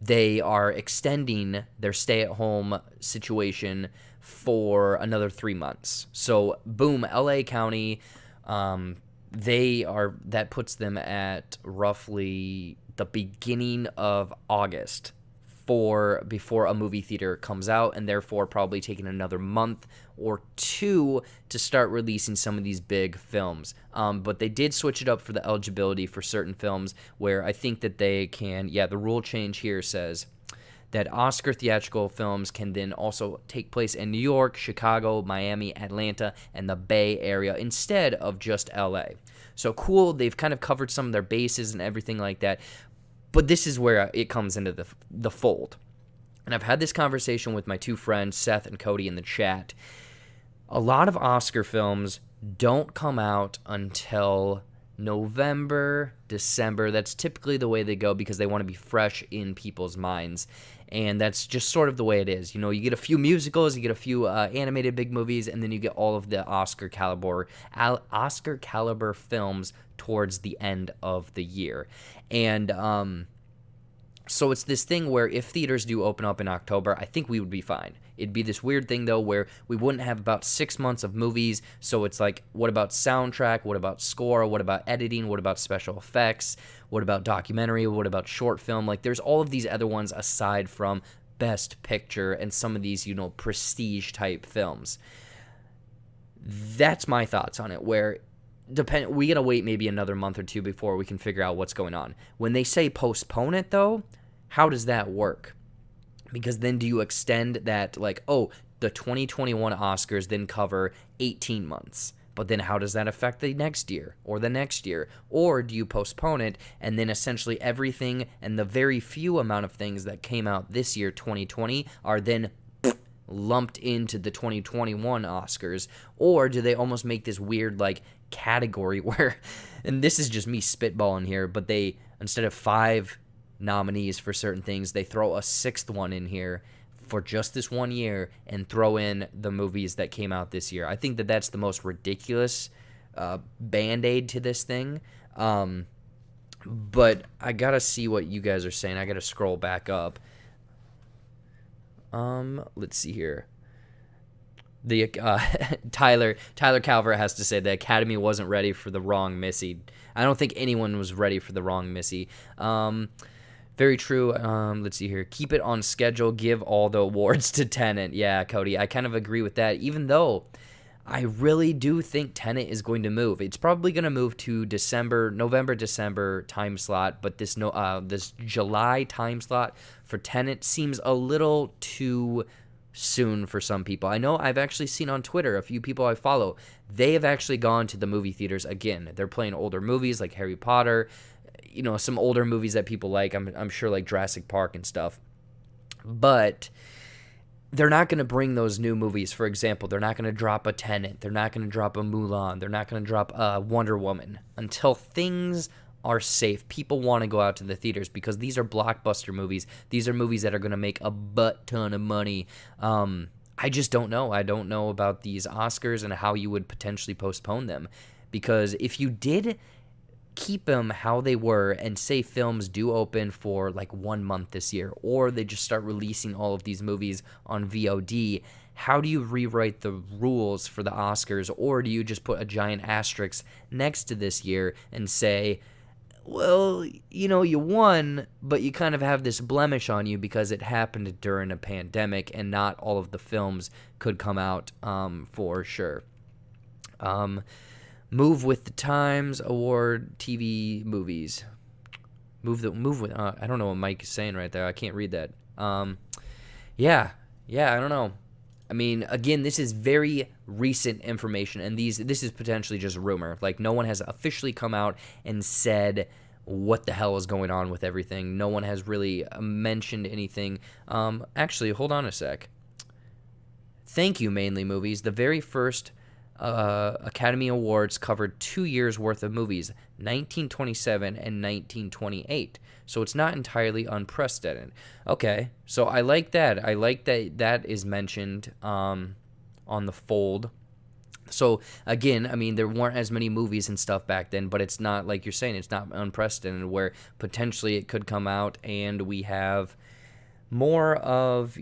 they are extending their stay-at-home situation for another 3 months. So, boom, LA County, that puts them at roughly the beginning of August before a movie theater comes out, and therefore probably taking another month or two to start releasing some of these big films. But they did switch it up for the eligibility for certain films where I think that they can, the rule change here says that Oscar theatrical films can then also take place in New York, Chicago, Miami, Atlanta, and the Bay Area instead of just LA. So cool, they've kind of covered some of their bases and everything like that. But this is where it comes into the fold. And I've had this conversation with my two friends, Seth and Cody, in the chat. A lot of Oscar films don't come out until November, December. That's typically the way they go because they want to be fresh in people's minds. And that's just sort of the way it is. You know, you get a few musicals, you get a few animated big movies, and then you get all of the Oscar caliber films towards the end of the year. And so it's this thing where if theaters do open up in October, I think we would be fine. It'd be this weird thing, though, where we wouldn't have about 6 months of movies. So it's like, what about soundtrack? What about score? What about editing? What about special effects? What about documentary? What about short film? Like, there's all of these other ones aside from Best Picture and some of these, you know, prestige-type films. That's my thoughts on it, where we gotta wait maybe another month or two before we can figure out what's going on. When they say postpone it, though, how does that work? Because then do you extend that, like, oh, the 2021 Oscars then cover 18 months, but then how does that affect the next year or the next year? Or do you postpone it and then essentially everything and the very few amount of things that came out this year, 2020, are then lumped into the 2021 Oscars? Or do they almost make this weird, like, category where, and this is just me spitballing here, but they, instead of 5 nominees for certain things, they throw a 6th one in here for just this 1 year and throw in the movies that came out this year. I think that that's the most ridiculous band-aid to this thing. But I gotta see what you guys are saying. I gotta scroll back up. Let's see here. The Tyler Calvert has to say the Academy wasn't ready for the wrong Missy. I don't think anyone was ready for the wrong Missy. Very true. Let's see here. Keep it on schedule. Give all the awards to Tenet. Yeah, Cody, I kind of agree with that, even though I really do think Tenet is going to move. It's probably going to move to November-December time slot, but this July time slot for Tenet seems a little too soon for some people. I know I've actually seen on Twitter a few people I follow. They have actually gone to the movie theaters again. They're playing older movies like Harry Potter, some older movies that people like. I'm sure like Jurassic Park and stuff. But they're not going to bring those new movies. For example, they're not going to drop a Tenet. They're not going to drop a Mulan. They're not going to drop a Wonder Woman until things are safe. People want to go out to the theaters because these are blockbuster movies. These are movies that are going to make a butt ton of money. I just don't know. I don't know about these Oscars and how you would potentially postpone them, because if you did keep them how they were and say films do open for like 1 month this year, or they just start releasing all of these movies on VOD, how do you rewrite the rules for the Oscars? Or do you just put a giant asterisk next to this year and say, well, you won, but you kind of have this blemish on you because it happened during a pandemic and not all of the films could come out for sure. Move with the Times Award TV movies. Move with. I don't know what Mike is saying right there. I can't read that. Yeah. I don't know. I mean, again, this is very recent information, and this is potentially just rumor. Like, no one has officially come out and said what the hell is going on with everything. No one has really mentioned anything. Actually, hold on a sec. Thank you, Mainly Movies. The very first Academy Awards covered 2 years worth of movies, 1927 and 1928. So it's not entirely unprecedented. Okay, so I like that. I like that is mentioned on the fold. So again, I mean, there weren't as many movies and stuff back then, but it's not like you're saying, it's not unprecedented where potentially it could come out and we have more of,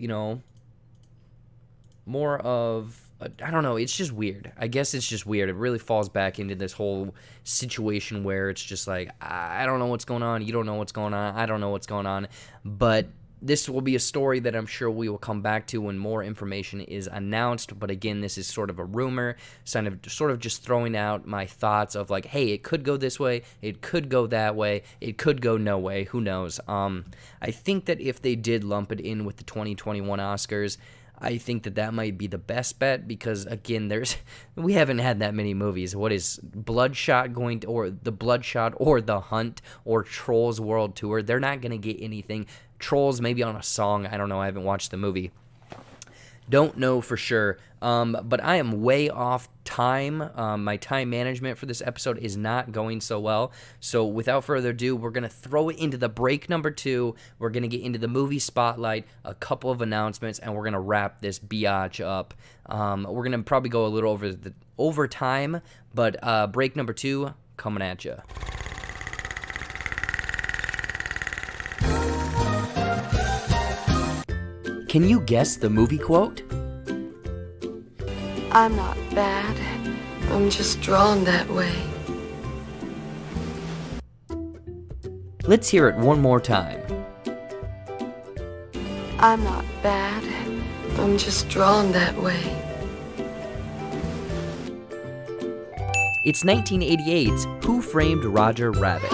I don't know, it's just weird. I guess it's just weird. It really falls back into this whole situation where it's just like, I don't know what's going on, you don't know what's going on, I don't know what's going on. But this will be a story that I'm sure we will come back to when more information is announced. But again, this is sort of a rumor, sort of just throwing out my thoughts of like, hey, it could go this way, it could go that way, it could go no way, who knows. I think that if they did lump it in with the 2021 Oscars, I think that might be the best bet, because again, we haven't had that many movies. What is Bloodshot or The Bloodshot or The Hunt or Trolls World Tour? They're not going to get anything. Trolls maybe on a song. I don't know. I haven't watched the movie. Don't know for sure. But I am way off time. My time management for this episode is not going so well. So without further ado, we're going to throw it into the break number 2. We're going to get into the movie spotlight, a couple of announcements, and we're going to wrap this biatch up. We're going to probably go a little over time, but break number 2 coming at you. Can you guess the movie quote? I'm not bad. I'm just drawn that way. Let's hear it one more time. I'm not bad. I'm just drawn that way. It's 1988's Who Framed Roger Rabbit?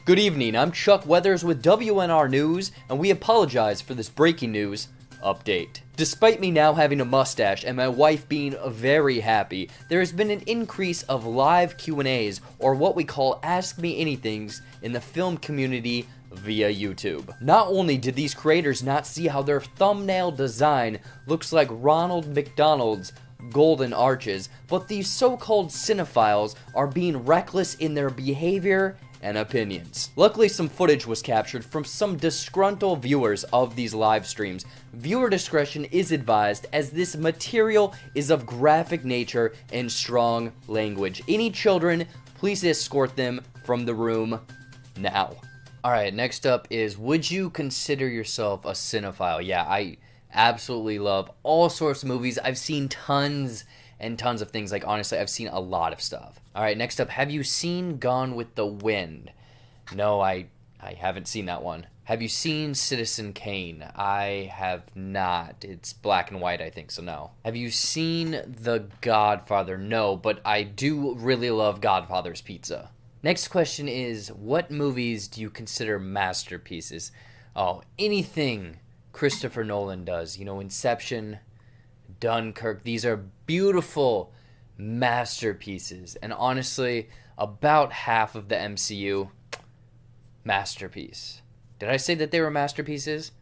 Good evening, I'm Chuck Weathers with WNR News, and we apologize for this breaking news update. Despite me now having a mustache and my wife being very happy, there has been an increase of live Q&As, or what we call Ask Me Anythings, in the film community via YouTube. Not only did these creators not see how their thumbnail design looks like Ronald McDonald's golden arches, but these so-called cinephiles are being reckless in their behavior and opinions. Luckily, some footage was captured from some disgruntled viewers of these live streams. Viewer discretion is advised, as this material is of graphic nature and strong language. Any children, please escort them from the room now. Alright, next up is, would you consider yourself a cinephile? Yeah, I absolutely love all sorts of movies. I've seen tons and tons of things. Like, honestly, I've seen a lot of stuff. Alright, next up, have you seen Gone with the Wind? No, I haven't seen that one. Have you seen Citizen Kane? I have not. It's black and white, I think, so no. Have you seen The Godfather? No, but I do really love Godfather's Pizza. Next question is, what movies do you consider masterpieces? Oh, anything Christopher Nolan does. You know, Inception, Dunkirk. These are beautiful masterpieces. And honestly, about half of the MCU, masterpiece. Did I say that they were masterpieces?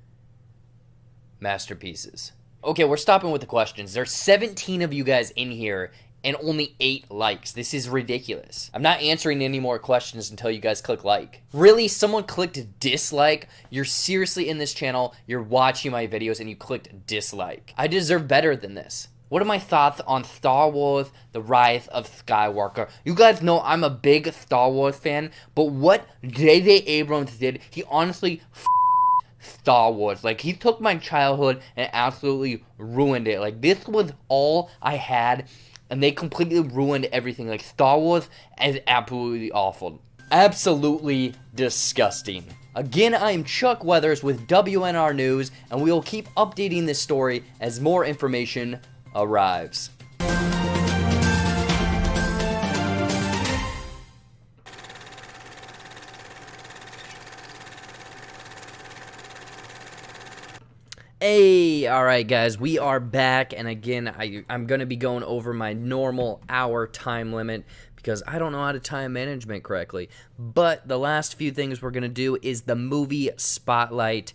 Masterpieces. Okay, we're stopping with the questions. There's 17 of you guys in here and only 8 likes. This is ridiculous. I'm not answering any more questions until you guys click like. Really? Someone clicked dislike? You're seriously in this channel, you're watching my videos, and you clicked dislike. I deserve better than this. What are my thoughts on Star Wars: The Rise of Skywalker? You guys know I'm a big Star Wars fan, but what J.J. Abrams did, he honestly Star Wars. Like, he took my childhood and absolutely ruined it. Like, this was all I had, and they completely ruined everything. Like, Star Wars is absolutely awful. Absolutely disgusting. Again, I am Chuck Weathers with WNR News, and we will keep updating this story as more information arrives. Hey, alright guys, we are back, and again, I'm going to be going over my normal hour time limit because I don't know how to time management correctly. But the last few things we're going to do is the movie spotlight.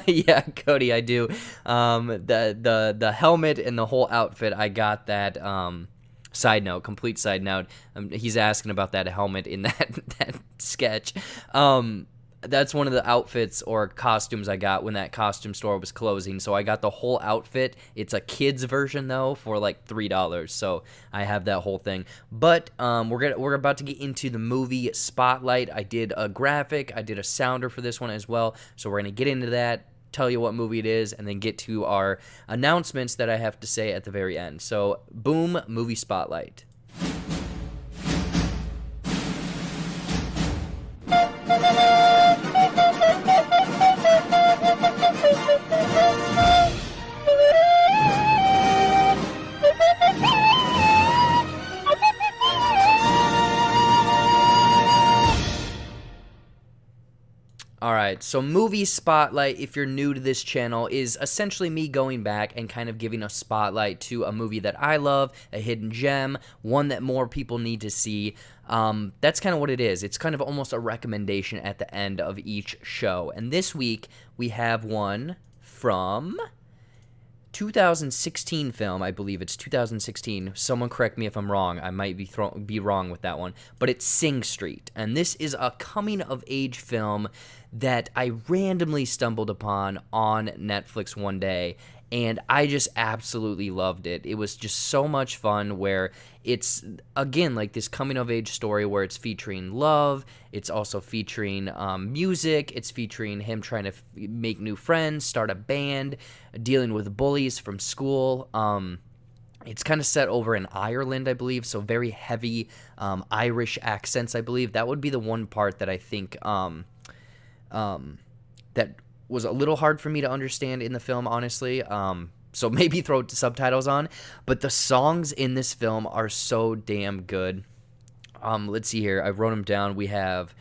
Yeah, Cody, I do. The helmet and the whole outfit, I got that. Side note, complete side note. He's asking about that helmet in that sketch. That's one of the outfits or costumes I got when that costume store was closing. So I got the whole outfit. It's a kid's version though for like $3. So I have that whole thing. But we're about to get into the movie spotlight. I did a graphic. I did a sounder for this one as well. So we're gonna get into that, tell you what movie it is, and then get to our announcements that I have to say at the very end. So boom, movie spotlight. Alright, so movie spotlight, if you're new to this channel, is essentially me going back and kind of giving a spotlight to a movie that I love, a hidden gem, one that more people need to see. That's kind of what it is. It's kind of almost a recommendation at the end of each show. And this week, we have one from 2016 film, I believe it's 2016. Someone correct me if I'm wrong. I might be wrong with that one. But it's Sing Street. And this is a coming-of-age film that I randomly stumbled upon on Netflix one day. And I just absolutely loved it. It was just so much fun where it's, again, like this coming-of-age story where it's featuring love. It's also featuring music. It's featuring him trying to make new friends, start a band, dealing with bullies from school. It's kind of set over in Ireland, I believe, so very heavy Irish accents, I believe. That would be the one part that I think that was a little hard for me to understand in the film, honestly. So maybe throw subtitles on. But the songs in this film are so damn good. Let's see here. I wrote them down. We have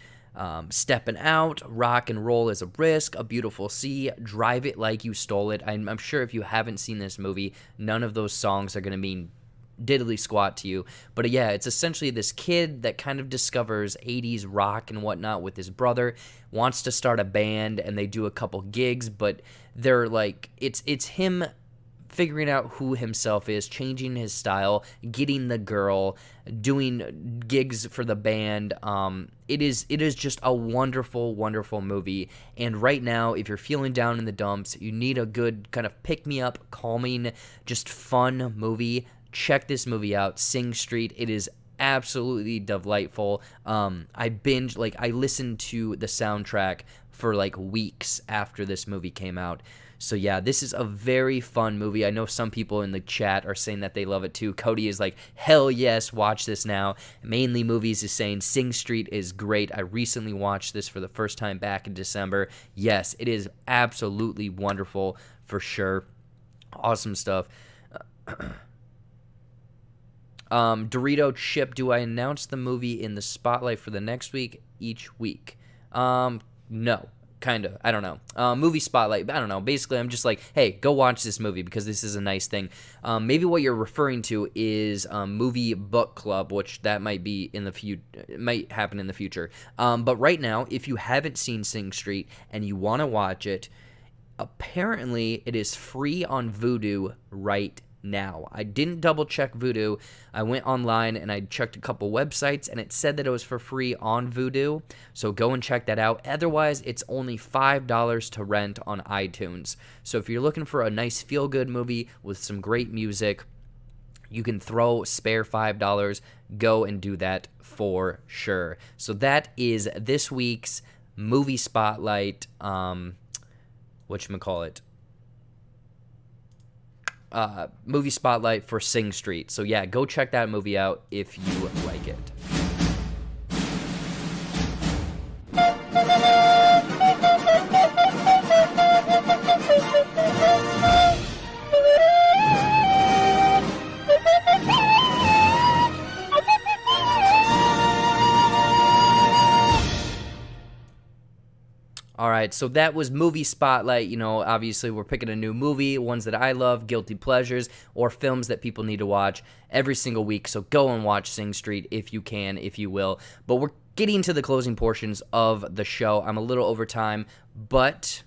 Steppin' Out, Rock and Roll is a Risk, A Beautiful Sea, Drive It Like You Stole It. I'm sure if you haven't seen this movie, none of those songs are going to mean diddly squat to you. But yeah, it's essentially this kid that kind of discovers 80s rock and whatnot with his brother, wants to start a band, and they do a couple gigs, but they're like, it's him figuring out who himself is, changing his style, getting the girl, doing gigs for the band. It is just a wonderful, wonderful movie. And right now, if you're feeling down in the dumps, you need a good kind of pick-me-up, calming, just fun movie, check this movie out, Sing Street. It is absolutely delightful. I listened to the soundtrack for like weeks after this movie came out. So yeah, this is a very fun movie. I know some people in the chat are saying that they love it too. Cody is like, hell yes, watch this now. Mainly Movies is saying Sing Street is great. I recently watched this for the first time back in December. Yes, it is absolutely wonderful for sure. Awesome stuff. Dorito Chip, do I announce the movie in the spotlight for the next week each week? No. Kind of. I don't know. Movie spotlight. I don't know. Basically, I'm just like, hey, go watch this movie because this is a nice thing. Maybe what you're referring to is movie book club, which that might be in the future. It might happen in the future. But right now, if you haven't seen Sing Street and you want to watch it, apparently it is free on Vudu right now. I didn't double check Vudu. I went online and I checked a couple websites and it said that it was for free on Vudu. So go and check that out. Otherwise, it's only $5 to rent on iTunes. So if you're looking for a nice feel-good movie with some great music, you can throw spare $5. Go and do that for sure. So that is this week's movie spotlight. Whatchamacallit? Movie spotlight for Sing Street. So yeah, go check that movie out if you like it. All right, so that was Movie Spotlight. You know, obviously we're picking a new movie, ones that I love, guilty pleasures, or films that people need to watch every single week. So go and watch Sing Street if you can, if you will. But we're getting to the closing portions of the show. I'm a little over time, but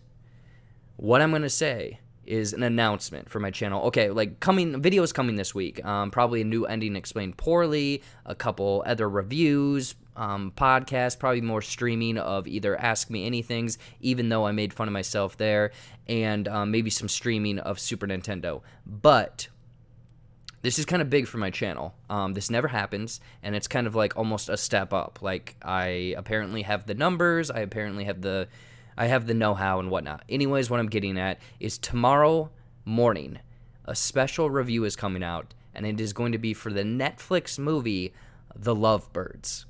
what I'm going to say is an announcement for my channel. Okay, like videos coming this week. Probably a new ending explained poorly, a couple other reviews, podcast, probably more streaming of either Ask Me Anythings, even though I made fun of myself there, and maybe some streaming of Super Nintendo. But this is kind of big for my channel. This never happens, and it's kind of like almost a step up. Like, I apparently have the numbers, I apparently have the know-how and whatnot. Anyways, what I'm getting at is tomorrow morning, a special review is coming out, and it is going to be for the Netflix movie, The Lovebirds.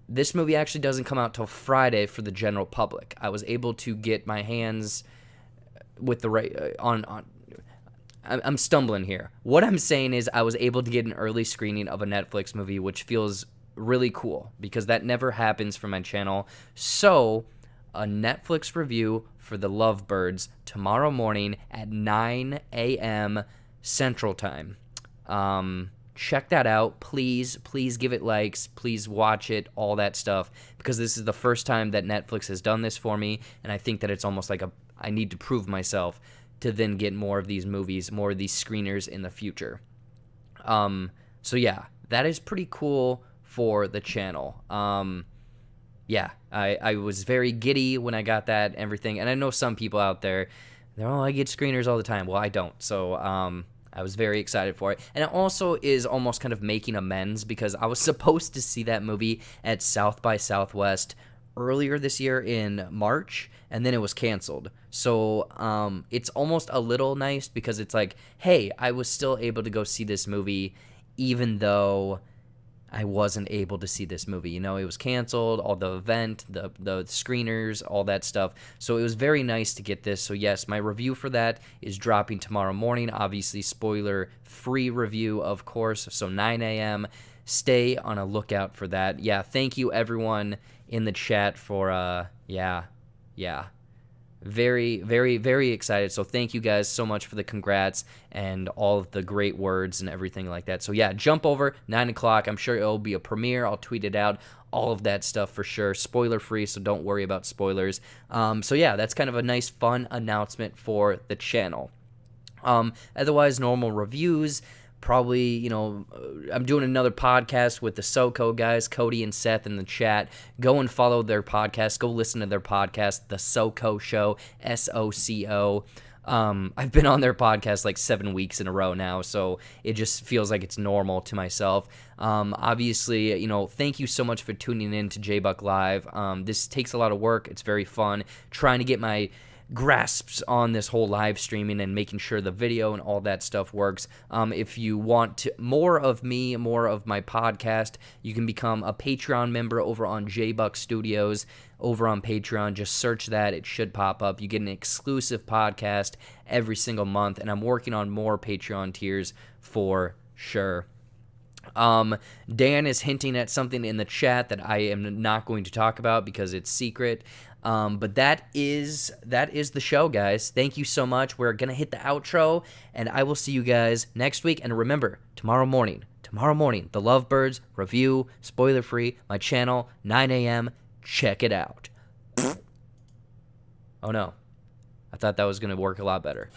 This movie actually doesn't come out till Friday for the general public. I was able to get my hands with the right I'm stumbling here. What I'm saying is I was able to get an early screening of a Netflix movie, which feels really cool because that never happens for my channel. So, a Netflix review for The Lovebirds tomorrow morning at 9 a.m. Central Time. Check that out. Please give it likes. Please watch it, all that stuff, because this is the first time that Netflix has done this for me, and I think that it's almost like I need to prove myself to then get more of these movies, more of these screeners in the future. So yeah, that is pretty cool for the channel. Yeah, I was very giddy when I got that, everything, and I know some people out there, they're, I get screeners all the time. Well, I don't, so I was very excited for it. And it also is almost kind of making amends because I was supposed to see that movie at South by Southwest earlier this year in March, and then it was canceled. So it's almost a little nice because it's like, hey, I was still able to go see this movie even though I wasn't able to see this movie. You know, it was canceled, all the event, the screeners, all that stuff. So it was very nice to get this. So yes, my review for that is dropping tomorrow morning. Obviously, spoiler-free review, of course. So 9 a.m. Stay on a lookout for that. Yeah, thank you everyone in the chat for, yeah. Very, very, very excited. So thank you guys so much for the congrats and all of the great words and everything like that. So yeah, jump over 9 o'clock. I'm sure it'll be a premiere. I'll tweet it out. All of that stuff for sure. Spoiler free, so don't worry about spoilers. So yeah, that's kind of a nice, fun announcement for the channel. Otherwise, normal reviews. Probably, I'm doing another podcast with the SoCo guys, Cody and Seth in the chat. Go and follow their podcast. Go listen to their podcast, The SoCo Show, SOCO. I've been on their podcast like 7 weeks in a row now, so it just feels like it's normal to myself. Obviously, thank you so much for tuning in to JBuck Live. This takes a lot of work. It's very fun trying to get my grasps on this whole live streaming and making sure the video and all that stuff works. If you want more of me, more of my podcast, you can become a Patreon member over on JBuck Studios over on Patreon. Just search that. It should pop up. You get an exclusive podcast every single month, and I'm working on more Patreon tiers for sure. Dan is hinting at something in the chat that I am not going to talk about because it's secret. But that is the show, guys. Thank you so much. We're going to hit the outro, and I will see you guys next week. And remember, tomorrow morning, The Lovebirds review, spoiler-free, my channel, 9 a.m. Check it out. Oh, no. I thought that was going to work a lot better.